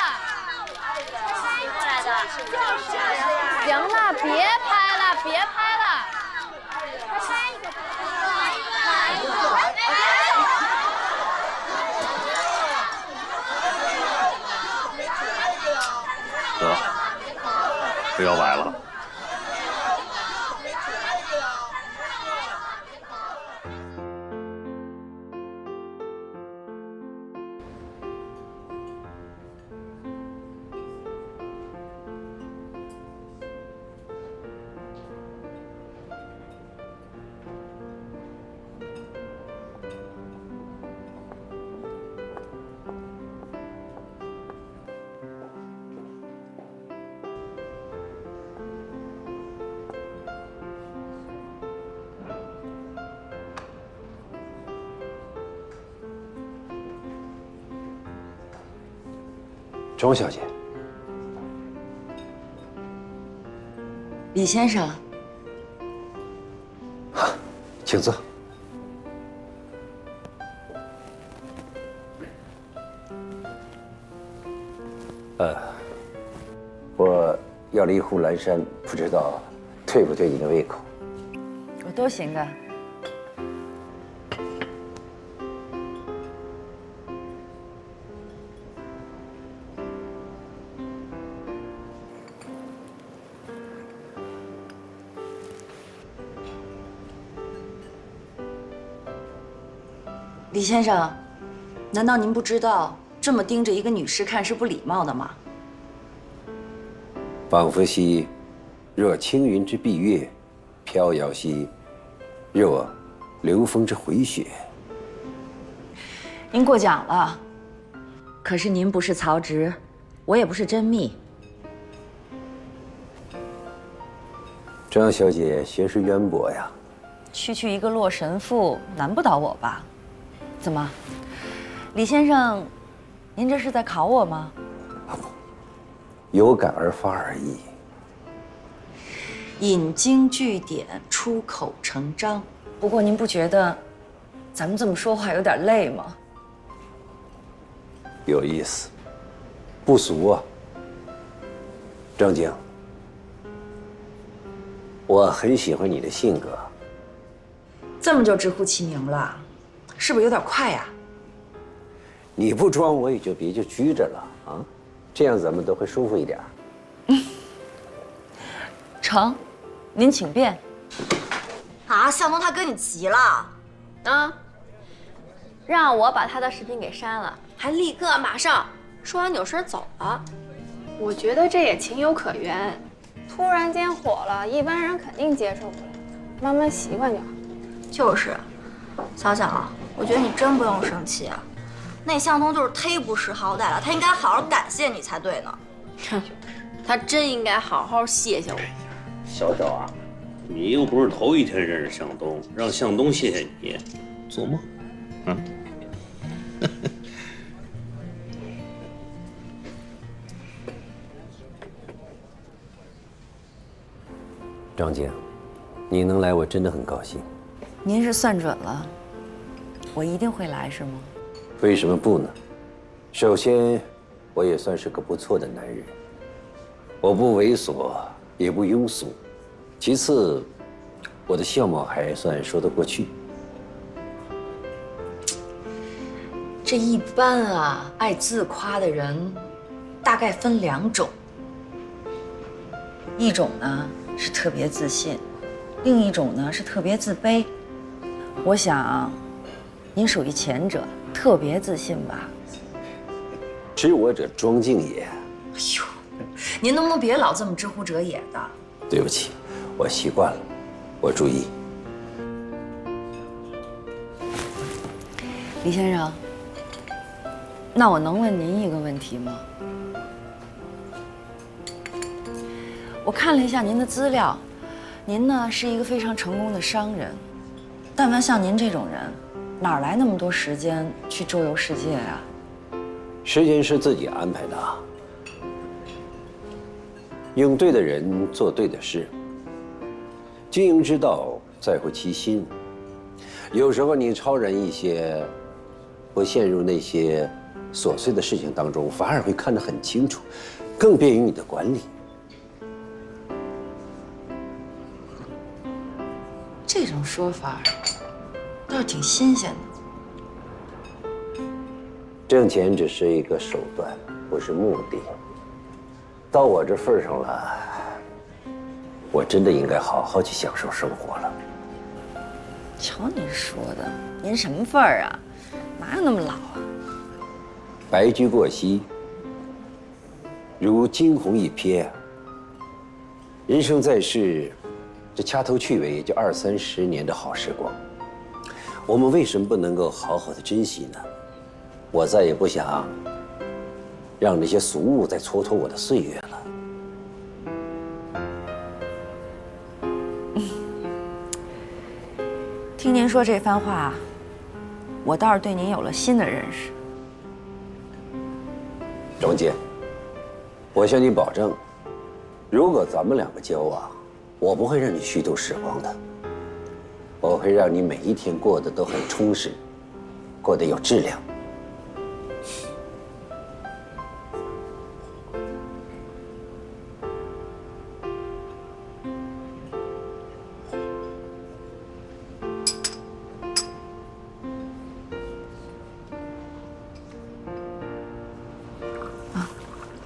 Q: 过来的。
J: 行了，别拍了，别拍了。
I: 得，不要摆了。
N: 钟小姐，
G: 李先生，
N: 请坐。我要了一壶蓝山，不知道对不对你的胃口？
G: 我都行的。李先生，难道您不知道这么盯着一个女士看是不礼貌的吗？
N: 仿佛兮若青云之蔽月，飘摇兮若流风之回雪。
G: 您过奖了，可是您不是曹植，我也不是甄宓。
N: 张小姐学识渊博呀，
G: 区一个洛神赋，难不倒我吧？怎么，李先生，您这是在考我吗？
N: 有感而发而已。
G: 引经据典，出口成章。不过您不觉得咱们这么说话有点累吗？
N: 有意思，不俗啊。正经，我很喜欢你的性格。
G: 这么就直呼其名了，是不是有点快呀？
N: 你不装我也就别拘着了啊，这样咱们都会舒服一点。
G: 成，您请便。
Q: 啊，向东他跟你急了
J: 啊？让我把他的视频给删了，还立刻马上说完扭身走了。我觉得这也情有可原，突然间火了，一般人肯定接受不了，慢慢习惯就好。
Q: 就是，小小，我觉得你真不用生气啊。那向东就是忒不识好歹了，他应该好好感谢你才对呢。
J: 哼，他真应该好好谢谢我。
I: 小小啊，你又不是头一天认识向东，让向东谢谢你，做梦啊！
N: 张姐，你能来，我真的很高兴。
G: 您是算准了，我一定会来是吗？
N: 为什么不呢？首先，我也算是个不错的男人，我不猥琐，也不庸俗。其次，我的相貌还算说得过去。
G: 这一般啊，爱自夸的人大概分2种，一种呢是特别自信，另一种呢是特别自卑。我想，您属于前者，特别自信吧？
N: 知我者庄敬也。
G: 哎呦，您能不能别老这么知乎者也的？
N: 对不起，我习惯了，我注意。
G: 李先生，那我能问您一个问题吗？我看了一下您的资料，您呢是一个非常成功的商人。但凡像您这种人，哪来那么多时间去周游世界啊？
N: 时间是自己安排的，用对的人做对的事，经营之道在乎其心。有时候你超然一些，不陷入那些琐碎的事情当中，反而会看得很清楚，更便于你的管理。
G: 这种说法倒是挺新鲜的。
N: 挣钱只是一个手段，不是目的。到我这份上了，我真的应该好好去享受生活了。
G: 瞧您说的，您什么份儿啊？哪有那么老啊？
N: 白驹过隙，如惊鸿一瞥。人生在世，这掐头去尾也就20-30年的好时光，我们为什么不能够好好的珍惜呢？我再也不想让那些俗物再蹉跎我的岁月了。
G: 听您说这番话，我倒是对您有了新的认识。
N: 庄姐，我向你保证，如果咱们2个交往，我不会让你虚度时光的，我会让你每一天过得都很充实，过得有质量。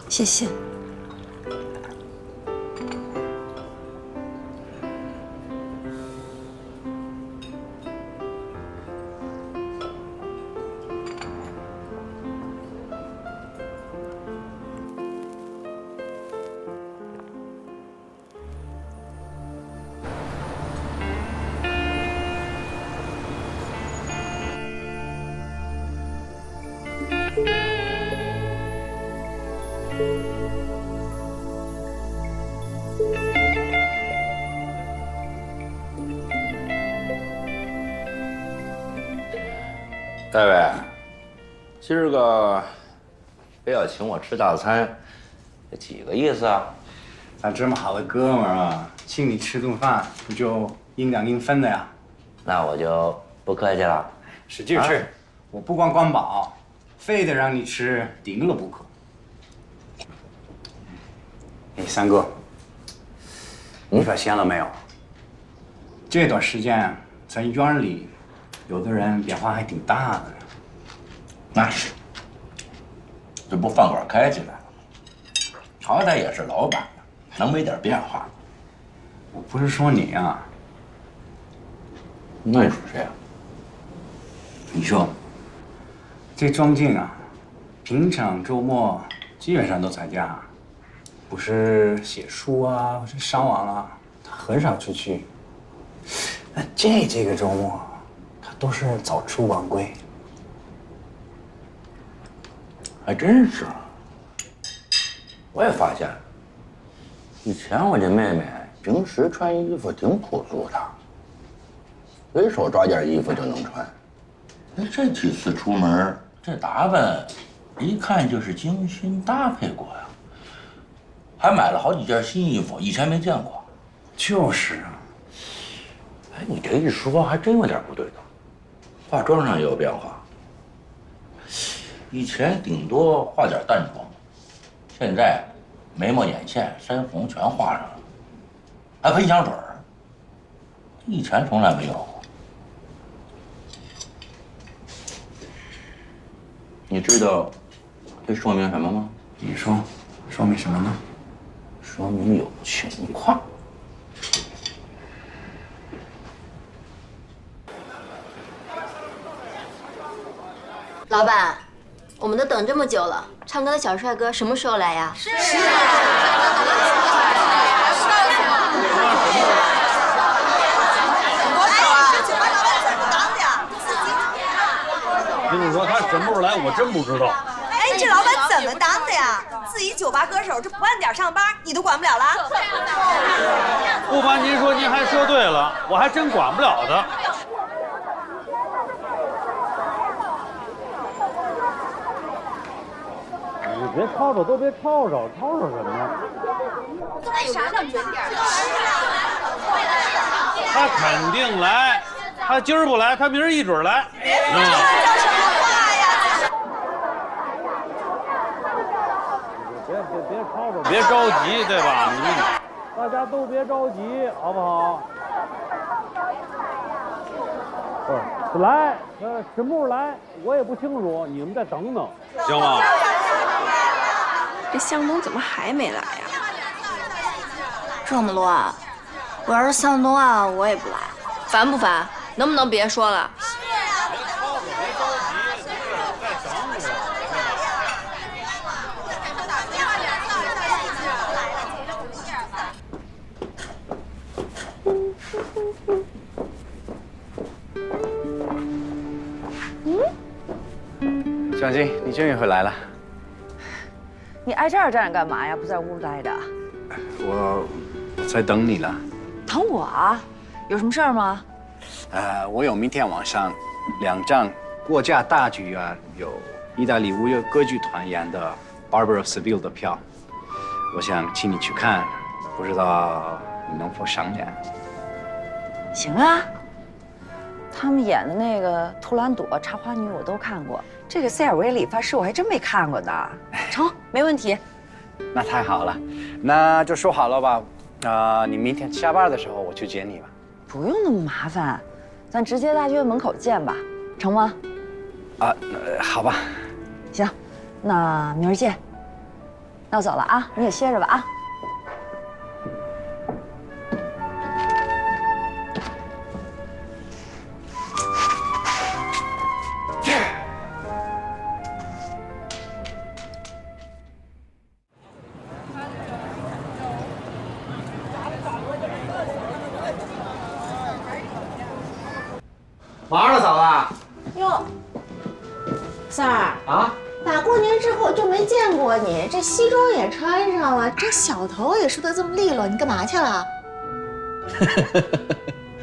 G: 谢谢。
A: 戴维，今儿个非要请我吃大餐，这几个意思啊？
B: 咱这么好的哥们儿啊，请你吃顿饭，不就应两应分的呀？
A: 那我就不客气了，
B: 使劲吃，我不光管饱，非得让你吃顶了不可。哎，三哥，你发现了没有？这段时间咱院里有的人变化还挺大的呢。
A: 那是，这不饭馆开起来了吗？好歹也是老板呢，能没点变化？
B: 我不是说你啊，
A: 那你说谁啊？
B: 你说，这庄静啊，平常周末基本上都在家，不是写书啊，或者上网啊，他很少出去。那这个周末，他都是早出晚归。
A: 还真是，我也发现了，以前我这妹妹平时穿衣服挺朴素的，随手抓件衣服就能穿。哎，这几次出门，这打扮，一看就是精心搭配过呀，还买了好几件新衣服，以前没见过。
B: 就是啊。
A: 哎，你这一说，还真有点不对头，化妆上也有变化。以前顶多化点淡妆，现在眉毛、眼线、腮红全画上了，还喷香水儿，以前从来没有过。你知道这说明什么吗？
B: 你说，说明什么呢？
A: 说明有情况。
Q: 老板，我们都等这么久了，唱歌的小帅哥什么时候来呀？是
L: 跟你说他什么时候来，我真不知道。
R: 哎，这老板怎么当的呀？自己酒吧歌手，这不按点上班，你都管不了了？
L: 不瞒您说，您还说对了，我还真管不了他。你别吵吵，都别吵吵，吵吵什么呀？
Q: 那啥那么准点？
L: 他肯定来，他今儿不来，他明儿一准来。别吵吵，别着急，对吧？大家都别着急，好不好？不是来，什么时候来我也不清楚，你们再等等，行吗？
J: 这向东怎么还没来呀？
Q: 这么乱，我要是向东啊，我也不来。
J: 烦不烦？能不能别说了？
B: 小金，你终于回来了。
G: 你挨这儿站着干嘛呀？不在屋待着？
B: 我在等你了。
G: 等我啊？有什么事儿吗？
B: 我有明天晚上2场国家大剧院有意大利无乐歌剧团演的《Barber of Seville》的票，我想请你去看，不知道你能否商量？
G: 行啊。他们演的那个《图兰朵》《茶花女》我都看过，这个塞尔维理发师我还真没看过呢。成，没问题。
B: 那太好了，那就说好了吧。你明天下班的时候我去接你吧。
G: 不用那么麻烦，咱直接大剧院门口见吧，成吗？
B: 好吧。
G: 行，那明儿见。那我走了啊，你也歇着吧啊。
M: 忙着嫂
D: 子。哟，三儿
M: 啊，
D: 打过年之后就没见过你，这西装也穿上了，这小头也梳得这么利落，你干嘛去了？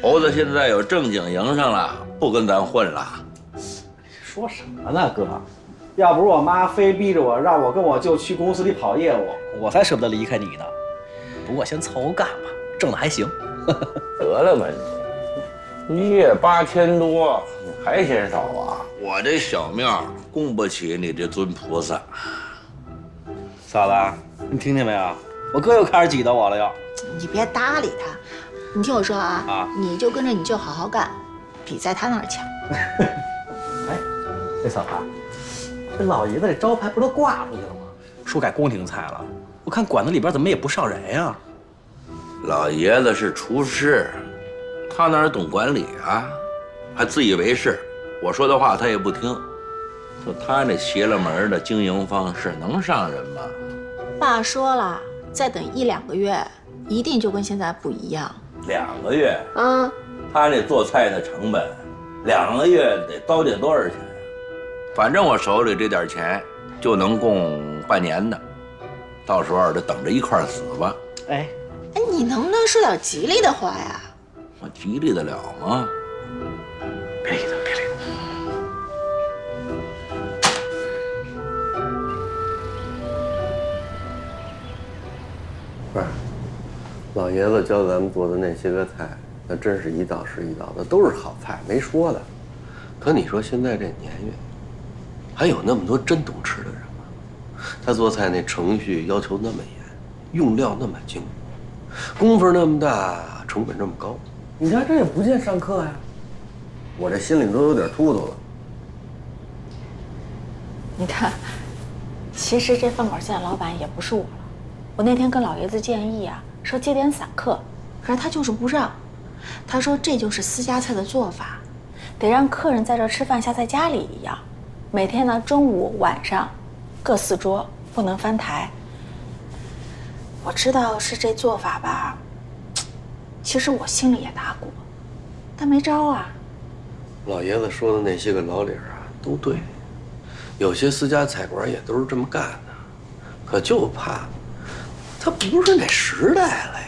A: 猴子现在有正经营生了，不跟咱混了。
L: 说什么呢，哥？要不是我妈非逼着我让我跟我舅去公司里跑业务，我才舍不得离开你呢。不过先凑合干吧，挣的还行。
A: 得了吧你，1月8000多，你还嫌少啊？我这小庙供不起你这尊菩萨。
L: 嫂子，你听见没有？我哥又开始挤兑我了又。
D: 你别搭理他，你听我说啊，你就跟着你舅好好干，比在他那儿强。
L: 哎，这嫂子，这老爷子这招牌不都挂出去了吗？说改宫廷菜了，我看馆子里边怎么也不少人呀。
A: 老爷子是厨师，他哪懂管理啊？还自以为是，我说的话他也不听。就他那邪了门的经营方式，能上人吗？
D: 爸说了，再等1、2个月，一定就跟现在不一样。
A: 2个月？
D: 嗯，
A: 他那做菜的成本，2个月得到底多少钱呀？反正我手里这点钱就能供半年的，到时候就等着一块死吧。
D: 哎，你能不能说点吉利的话呀？
A: 我吉利得了吗？
B: 别理他，别理他。
S: 不是，老爷子教咱们做的那些个菜，那真是一道是一道的，都是好菜，没说的。可你说现在这年月，还有那么多真懂吃的人吗？他做菜那程序要求那么严，用料那么精，功夫那么大，成本这么高，你家这也不见上课呀？我这心里都有点突突了。
D: 你看，其实这饭馆现在老板也不是我了。我那天跟老爷子建议啊，说接点散客，可是他就是不让。他说这就是私家菜的做法，得让客人在这吃饭像在家里一样。每天呢，中午、晚上各4桌，不能翻台。我知道是这做法吧，其实我心里也打鼓，但没招啊。
S: 老爷子说的那些个老理啊，都对。有些私家菜馆也都是这么干的，可就怕他不是那时代了呀。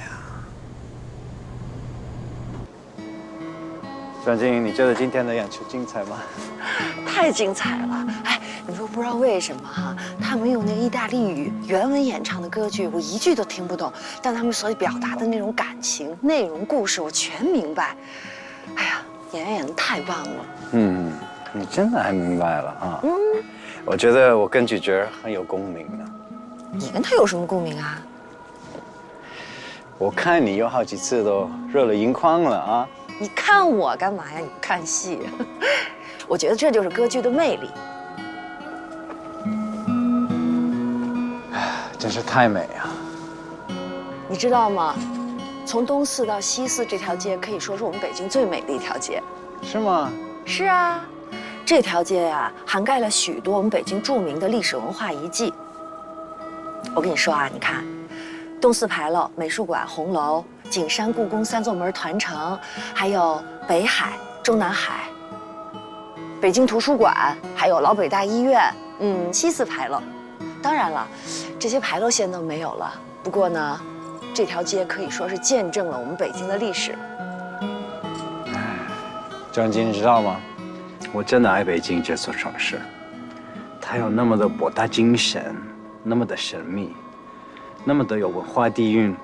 L: 张晶，你觉得今天的演出精彩吗？
G: 太精彩了！哎，你说不知道为什么哈，他们用那个意大利语原文演唱的歌剧，我一句都听不懂，但他们所表达的那种感情、内容、故事，我全明白。哎呀，演员演得太棒了。
L: 嗯，你真的还明白了啊？嗯，我觉得我跟主角很有共鸣呢。
G: 你跟他有什么共鸣啊？
L: 我看你有好几次都热泪盈眶了啊！
G: 你看我干嘛呀？你不看戏？我觉得这就是歌剧的魅力。
L: 真是太美啊！
G: 你知道吗？从东四到西四这条街可以说是我们北京最美的一条街。
L: 是吗？
G: 是啊，这条街呀，涵盖了许多我们北京著名的历史文化遗迹。我跟你说啊，你看，东四牌楼、美术馆、红楼、景山、故宫3座门团城，还有北海、中南海、北京图书馆，还有老北大医院，西四牌楼。当然了，这些牌楼现在都没有了。不过呢，这条街可以说是见证了我们北京的历史。
L: 张晶，你知道吗？我真的爱北京这座城市，它有那么的博大精深，那么的神秘，那么的有文化底蕴。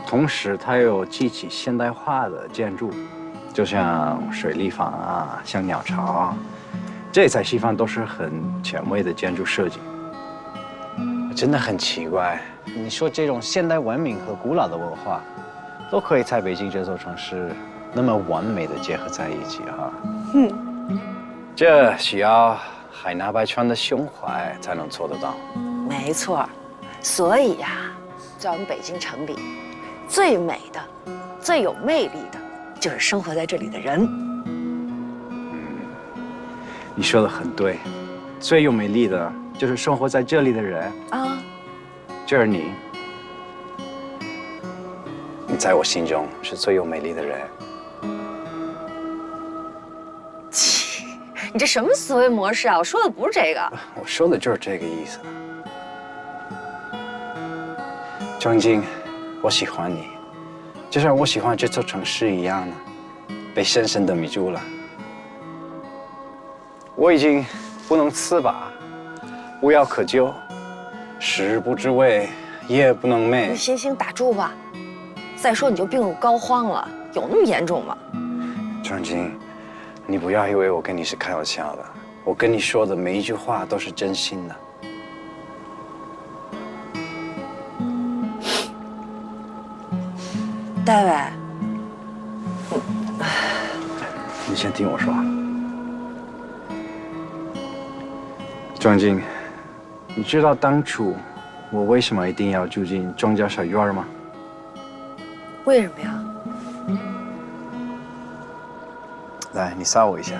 L: 同时，它有极其现代化的建筑，就像水立方啊，像鸟巢啊，这在西方都是很前卫的建筑设计。真的很奇怪，你说这种现代文明和古老的文化，都可以在北京这座城市那么完美的结合在一起哈。这需要海纳百川的胸怀才能做得到。
G: 没错，所以呀，在我们北京城里，最美的、最有魅力的，就是生活在这里的人。
L: 你说的很对，最有魅力的就是生活在这里的人
G: 啊。
L: 就是你，你在我心中是最有魅力的人。
G: 切，你这什么思维模式啊？我说的不是这个。
L: 我说的就是这个意思。张晶，我喜欢你，就像我喜欢这座城市一样的，被深深的迷住了。我已经不能自拔，无药可救，食不知味，夜不能寐。
G: 你行行，打住吧。再说你就病入膏肓了，有那么严重吗？
L: 张晶，你不要以为我跟你是开玩笑的，我跟你说的每一句话都是真心的。
G: 戴伟，
L: 你先听我说。张晶，你知道当初我为什么一定要住进庄家小院吗？
G: 为什么呀？
L: 来，你撒我一下。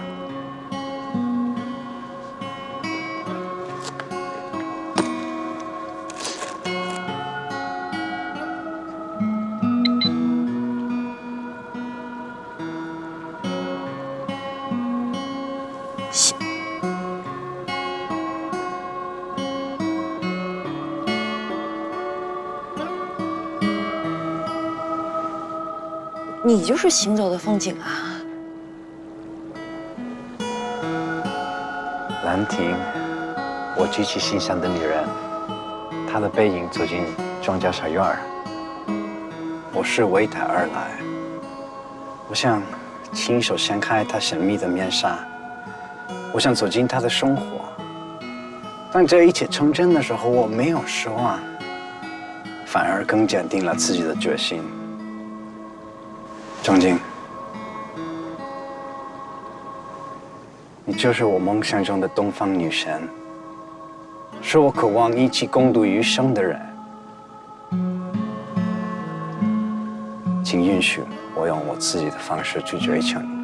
G: 你就是行走的风景啊！
L: 兰亭，我极其欣赏的女人，她的背影走进庄稼小院儿，我是为她而来。我想亲手掀开她神秘的面纱，我想走进她的生活。当这一切成真的时候，我没有失望，反而更坚定了自己的决心。张静，你就是我梦想中的东方女神，是我渴望一起共度余生的人。请允许我用我自己的方式去追求你。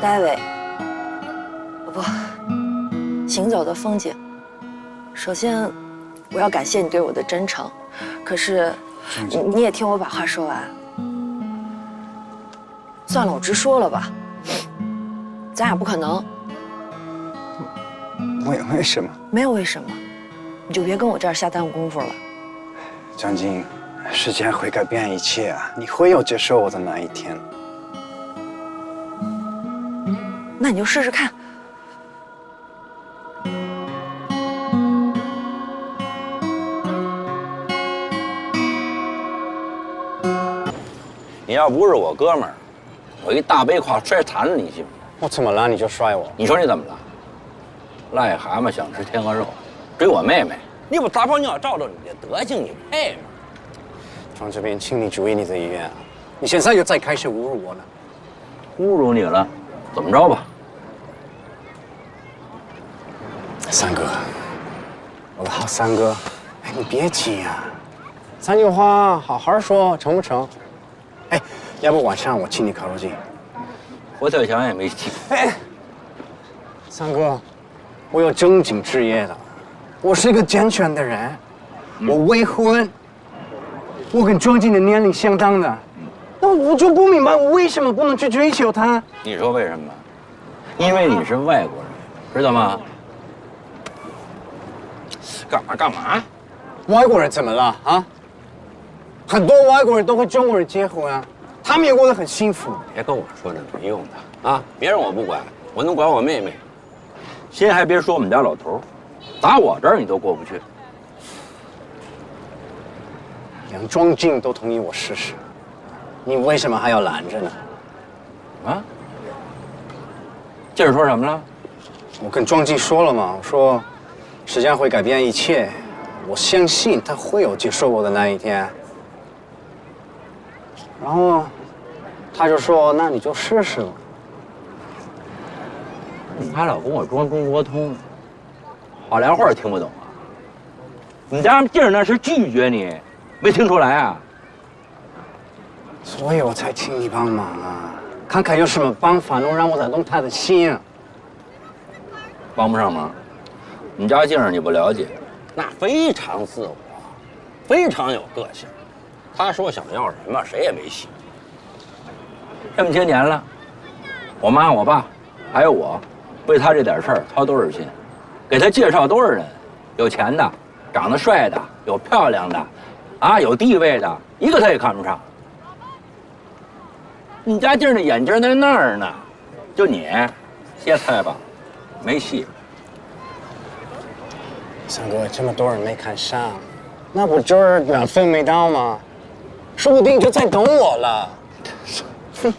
G: 戴维，不，行走的风景。首先，我要感谢你对我的真诚，可是你也听我把话说完。算了，我直说了吧，咱俩不可能。
L: 为什么？
G: 没有为什么，你就别跟我这儿瞎耽误功夫了。
L: 张静，时间会改变一切啊！你会有接受我的那一天。
G: 那你就试试看。
A: 你要不是我哥们儿，我一大背胯摔残了，你信不信？
L: 我怎么了你就摔我？
A: 你说你怎么了？癞蛤蟆想吃天鹅肉，追我妹妹，你不撒泡尿照照你的德行，你配吗？
L: 庄这边，请你注意你的语言啊！你现在又在开始侮辱我了。
A: 侮辱你了，怎么着吧？
L: 三哥，我的好三哥，哎，你别急呀，三句话好好说，成不成？哎，要不晚上我请你烤肉季，
A: 佛跳墙也没提。
L: 哎，三哥，我有正经职业的，我是一个健全的人，我未婚，我跟庄静的年龄相当的，那我就不明白我为什么不能去追求她。
A: 你说为什么？因为你是外国人，知道吗？干嘛？
L: 外国人怎么了啊？很多外国人都和中国人结婚啊，他们也过得很幸福。
A: 别跟我说那没用的啊！别人我不管，我能管我妹妹。先还别说我们家老头，打我这儿你都过不去。
L: 连庄静都同意我试试，你为什么还要拦着呢？
A: 啊？接着说什么了？
L: 我跟庄静说了嘛，我说时间会改变一切，我相信他会有接受我的那一天。然后他就说：“那你就试试吧。”
A: 你还老跟我装中国通，好凉话听不懂啊？你家劲儿那是拒绝你，没听出来啊？
L: 所以我才请你帮忙啊，看看有什么办法能让我打动他的心。
A: 帮不上忙，你家劲儿你不了解，那非常自我，非常有个性。他说想要什么，谁也没戏。这么些年了，我妈、我爸，还有我，为他这点事儿操多少心，给他介绍多少人，有钱的，长得帅的，有漂亮的，啊，有地位的，一个他也看不上。你家劲儿的眼睛在那儿呢，就你，歇菜吧，没戏。
L: 三哥，这么多人没看上，那不就是缘分没到吗？说不定就在等我了。哼，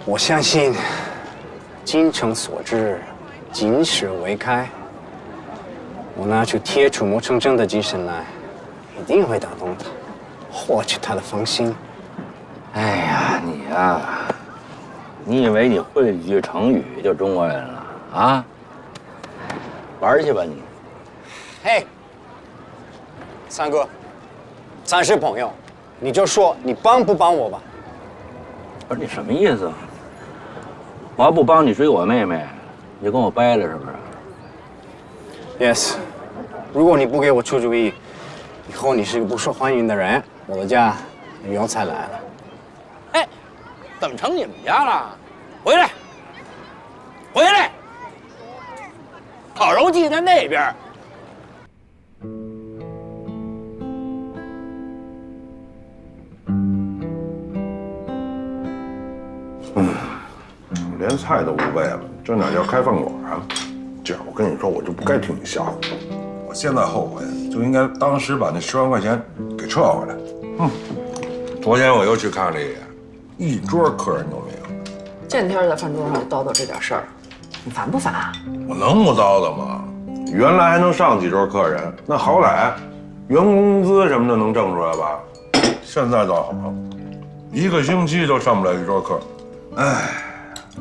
L: 我相信，精诚所至，金石为开。我拿出铁杵磨成针的精神来，一定会打动他。
M: 获取他的芳心。
A: 哎呀，你呀，你以为你会几句成语就中国人了啊？玩去吧你！
M: 嘿，三哥，咱是朋友，你就说你帮不帮我吧。
A: 不是你什么意思啊？我要不帮你追我妹妹，你就跟我掰了是不是
M: ？Yes， 如果你不给我出主意，以后你是个不受欢迎的人，我的家不用再来了。
A: 哎，怎么成你们家了？回来，回来！烤肉季在那边。
H: 连菜都不备了，这哪叫开饭馆啊？这样，我跟你说，我就不该听你瞎胡。我现在后悔，就应该当时把那10万块钱给撤回来。昨天我又去看了一眼，一桌客人都没有。
G: 见天在饭桌上叨叨这点事儿，你烦不烦啊？
H: 我能不叨叨吗？原来还能上几桌客人，那好歹员工工资什么的能挣出来吧？现在倒好，一个星期都上不了一桌客。哎。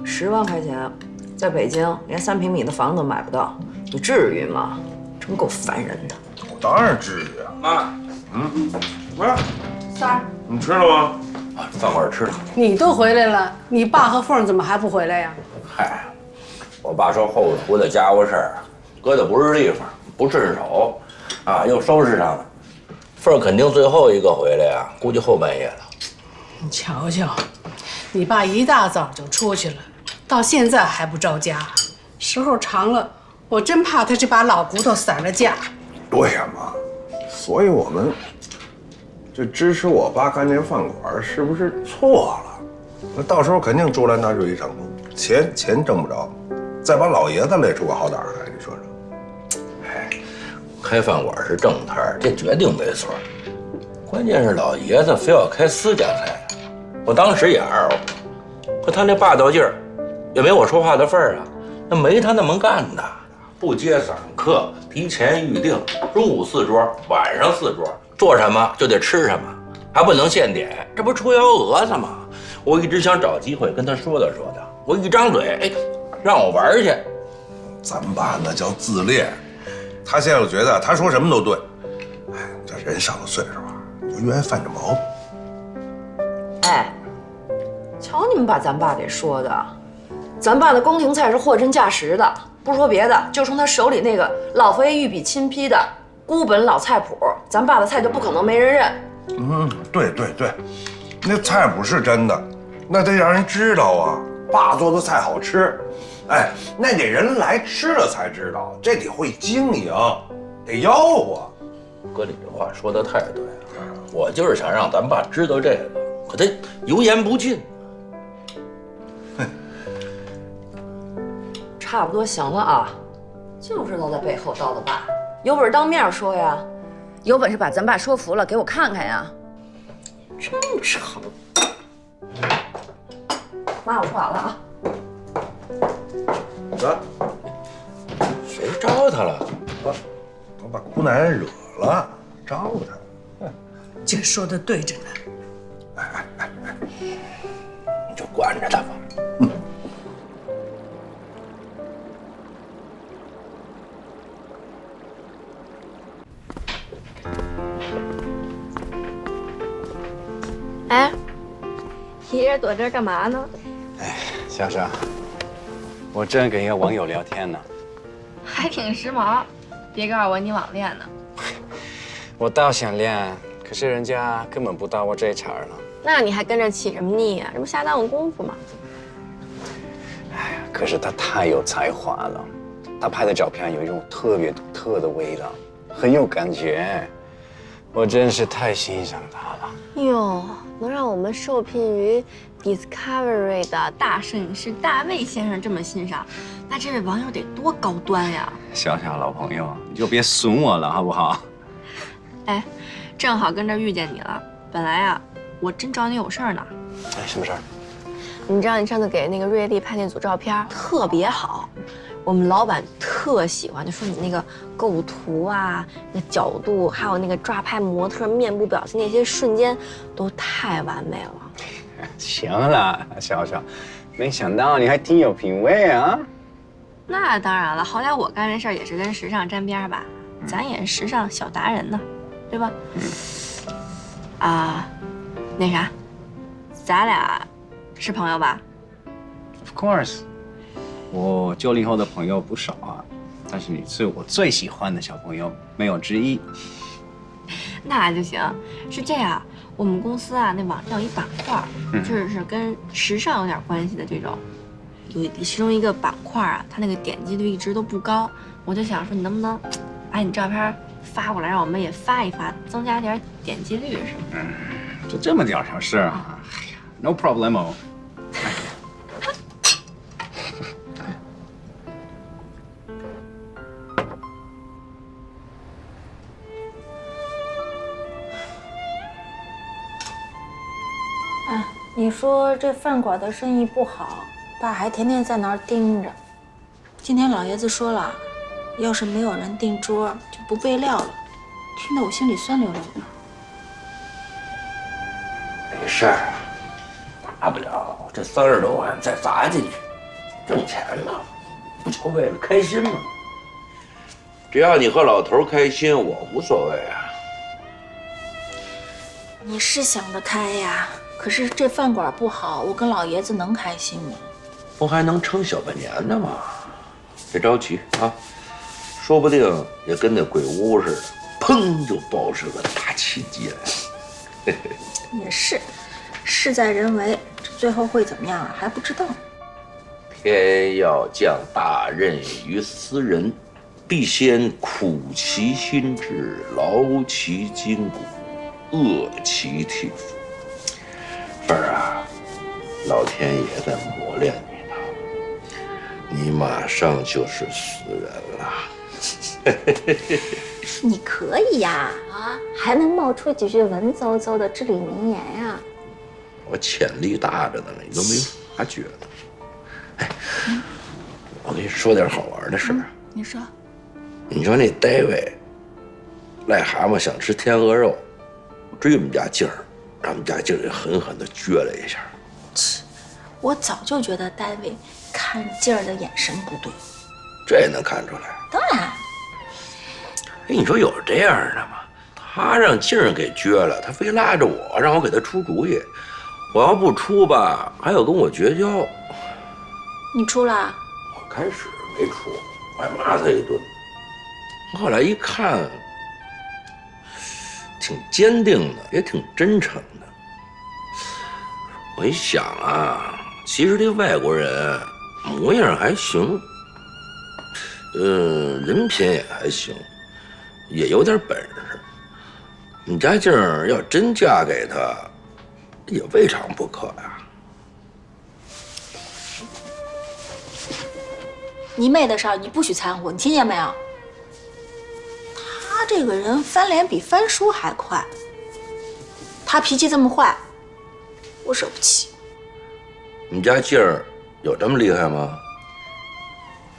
G: 10万块钱，在北京连3平米的房子都买不到，你至于吗？真够烦人的。
H: 我当然至于啊，
A: 妈。
H: 喂，
C: 三儿，
H: 你吃了吗？
A: 啊，饭馆吃了。
C: 你都回来了，你爸和凤怎么还不回来呀？
A: 嗨，我爸说后厨的家伙事儿，搁的不是地方，不顺手，啊，又收拾上了。凤肯定最后一个回来呀，估计后半夜了。
C: 你瞧瞧。你爸一大早就出去了，到现在还不着家，时候长了，我真怕他这把老骨头散了架。
H: 对呀，妈，所以我们这支持我爸干这饭馆是不是错了？那到时候肯定竹篮打水一场空，钱挣不着，再把老爷子累出个好歹来，你说说？
A: 哎，开饭馆是正摊，这决定没错。关键是老爷子非要开私家菜。我当时也二乎，可他那霸道劲儿，也没我说话的份儿啊。那没他那么干的，不接散客，提前预定，中午4桌，晚上4桌，做什么就得吃什么，还不能现点，这不出幺蛾子吗？我一直想找机会跟他说道说道，我一张嘴，哎，让我玩去。
H: 咱爸那叫自恋，他现在就觉得他说什么都对。哎，这人上了岁数啊，就越爱犯这毛病。
G: 哎，瞧你们把咱爸给说的，咱爸的宫廷菜是货真价实的，不说别的，就从他手里那个老佛爷御笔亲批的孤本老菜谱，咱爸的菜就不可能没人认。
H: 对，那菜谱是真的，那得让人知道啊，爸做的菜好吃。哎，那得人来吃了才知道，这得会经营，得吆喝。
A: 哥，你这话说的太对了，我就是想让咱爸知道这个。可他油盐不进，
G: 差不多行了啊，就知道在背后叨叨爸，有本事当面说呀，有本事把咱爸说服了，给我看看呀。真成。妈，我说完了啊。
A: 谁招他了？
H: 我把姑奶奶惹了，招他。
C: 这说的对着呢。
A: 你就管着他吧。
J: 哎，一人躲这儿干嘛呢？
L: 哎，小小，我正跟一个网友聊天呢。
J: 还挺时髦，别告诉我你网恋呢。
L: 我倒想练，可是人家根本不到我这茬儿了。
J: 那你还跟着起什么腻啊？这不瞎耽误功夫吗？
L: 哎呀，可是他太有才华了，他拍的照片有一种特别独特的味道，很有感觉。我真是太欣赏他了。
J: 哟，能让我们受聘于 Discovery 的大摄影师大卫先生这么欣赏，那这位网友得多高端呀！
L: 小小老朋友，你就别损我了，好不好？
J: 哎，正好跟这儿遇见你了。本来啊，我真找你有事儿呢。
L: 哎，什么事儿？
J: 你知道你上次给那个瑞丽拍那组照片特别好，我们老板特特喜欢，就说你那个构图啊、那个角度，还有那个抓拍模特面部表情那些瞬间，都太完美了。
L: 行了，小小，没想到你还挺有品味啊。
J: 那当然了，好歹我干这事儿也是跟时尚沾边吧，咱也是时尚小达人呢，对吧？那啥，咱俩是朋友吧
L: ？Of course， 我90后的朋友不少啊，但是你是我最喜欢的小朋友，没有之一。
J: 那就行。是这样，我们公司啊，那网上有一板块，就是跟时尚有点关系的这种。有其中一个板块啊，它那个点击率一直都不高，我就想说，你能不能把你照片发过来，让我们也发一发，增加点点击率什么的。
L: 就这么点小事啊？哎呀 ，no problemo。
Q: 你说这饭馆的生意不好，爸还天天在那儿盯着。今天老爷子说了，要是没有人订桌，就不备料了，听得我心里酸溜溜的。
A: 没事儿，大不了这30多万再砸进去，挣钱嘛，不就为了开心吗？只要你和老头开心，我无所谓啊。
Q: 你是想得开呀，可是这饭馆不好，我跟老爷子能开心吗？
A: 不还能撑小半年呢吗？别着急啊，说不定也跟那鬼屋似的，砰就爆出个大奇迹来。
Q: 也是，事在人为，这最后会怎么样啊？还不知道。
A: 天要降大任于斯人，必先苦其心志，劳其筋骨，饿其体肤。芬儿啊，老天爷在磨练你呢，你马上就是死人了。
Q: 你可以呀，还能冒出几句文绉绉的至理名言呀。
A: 我潜力大着呢，你都没发觉呢。哎，我跟你说点好玩的事儿。
Q: 你说，
A: 你说那戴维，癞蛤蟆想吃天鹅肉，追我们家静儿，让我们家静儿给狠狠地撅了一下。
Q: 我早就觉得戴维看劲儿的眼神不对。
A: 这也能看出来？
Q: 当然。
A: 哎，你说有这样的吗？他让静儿给撅了，他非拉着我，让我给他出主意。我要不出吧，还要跟我绝交。
Q: 你出了？
A: 我开始没出，我还骂他一顿。后来一看，挺坚定的，也挺真诚的。我一想啊，其实这外国人模样还行，人品也还行，也有点本事。你家静儿要真嫁给他，也未尝不可呀。
Q: 你妹的事儿你不许掺和，你听见没有？他这个人翻脸比翻书还快，他脾气这么坏，我惹不起。
A: 你家静儿有这么厉害吗？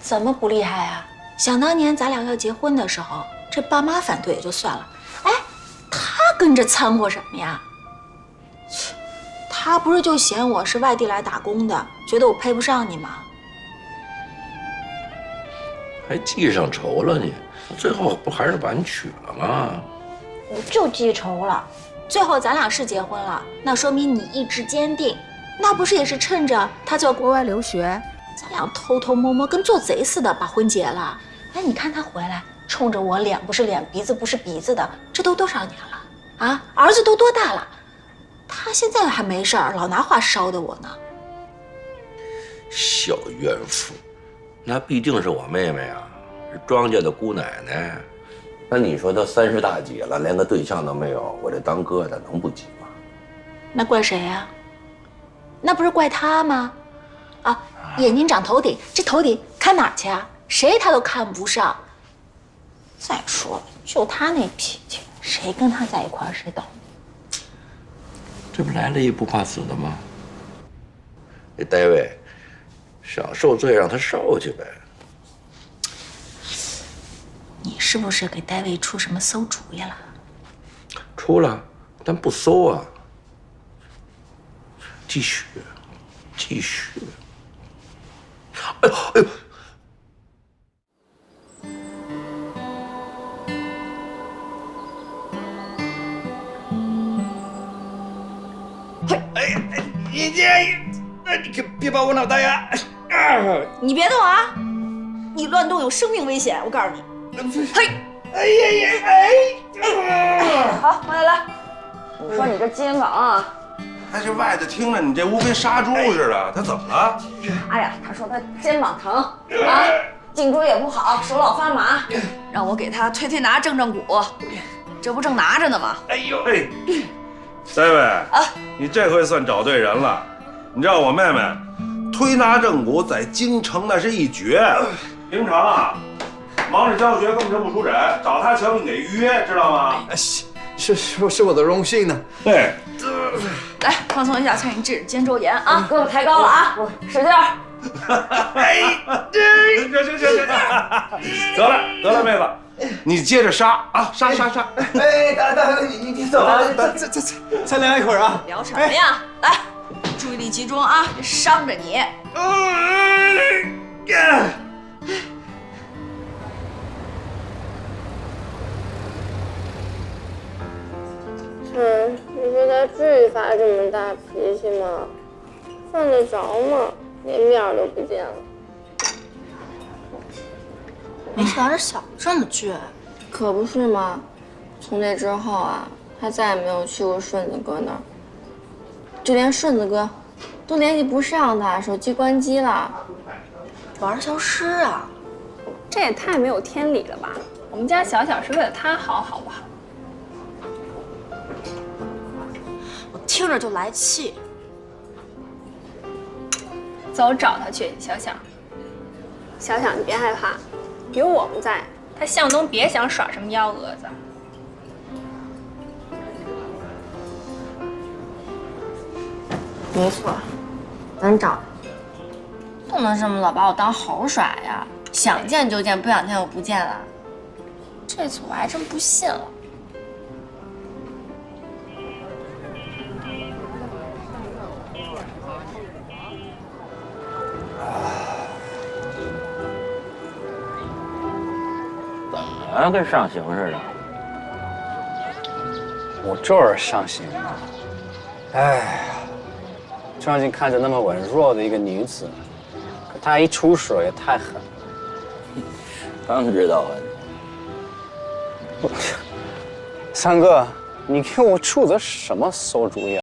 Q: 怎么不厉害啊？想当年咱俩要结婚的时候，这爸妈反对也就算了，哎，他跟着掺和什么呀？他不是就嫌我是外地来打工的，觉得我配不上你吗？
A: 还记上仇了你？最后不还是把你娶了吗？
Q: 我就记仇了。最后咱俩是结婚了，那说明你意志坚定。那不是也是趁着他在国外留学，咱俩偷偷摸摸跟做贼似的把婚结了。哎，你看他回来，冲着我脸不是脸，鼻子不是鼻子的，这都多少年了啊？儿子都多大了？他现在还没事儿，老拿话捎的我呢。
A: 小怨妇，那毕竟是我妹妹啊，是庄家的姑奶奶。那你说都30大几了，连个对象都没有，我这当哥的能不急吗？
Q: 那怪谁呀？那不是怪他吗？啊，眼睛长头顶，这头顶看哪儿去啊？谁他都看不上。再说了，就他那脾气，谁跟他在一块儿谁倒霉。
A: 这不来了一不怕死的吗？这戴维想受罪让他受去呗。
D: 你是不是给戴维出什么馊主意了？
H: 出了，但不馊啊。继续，继续。哎呦哎呦！
F: 你可别把我脑袋呀！
D: 你别动啊！你乱动有生命危险，我告诉你。嘿！
F: 哎呀呀！
J: 好，来来，你说你这肩膀啊，
H: 还是外头听着你这屋跟杀猪似的，他怎么了？
J: 哎呀，他说他肩膀疼啊，颈椎也不好，手老发麻，让我给他推拿正骨，这不正拿着呢吗？
H: 哎呦嘿，戴维啊，你这回算找对人了。你知道我妹妹推拿正骨在京城那是一绝，平常啊忙着教学根本就不出诊，找她瞧病得预约，知道吗？
L: 是我的荣幸呢。
H: 对，
D: 来放松一下，参与治肩周炎啊！
J: 胳膊抬高了啊，使劲儿！
H: 哎，行，得了，妹子，你接着杀啊，杀！
L: 哎，大哥，你走啊，再凉一会儿啊。
D: 聊什么呀？来，注意力集中啊，别伤着你。
T: 你说他至于发这么大脾气吗？犯得着吗？连面都不见了。
D: 没事，这小子这么倔，
T: 可不是吗？从那之后啊，他再也没有去过顺子哥那儿，就连顺子哥都联系不上他，手机关机了，
D: 玩消失啊！
J: 这也太没有天理了吧！我们家小小是为了他好，好不好？
D: 我听着就来气。
J: 走，找他去，小小。小小，你别害怕，有我们在，他向东别想耍什么幺蛾子。
T: 没错，咱找他，不能这么老把我当猴耍呀！想见就见，不想见就不见了。
J: 这次我还真不信了。
A: 怎么跟上刑似的？
L: 我就是上刑了。哎呀，张静看着那么稳弱的一个女子，可她一出手也太狠了。
A: 刚知道啊。
L: 三哥，你给我出的什么馊主意啊？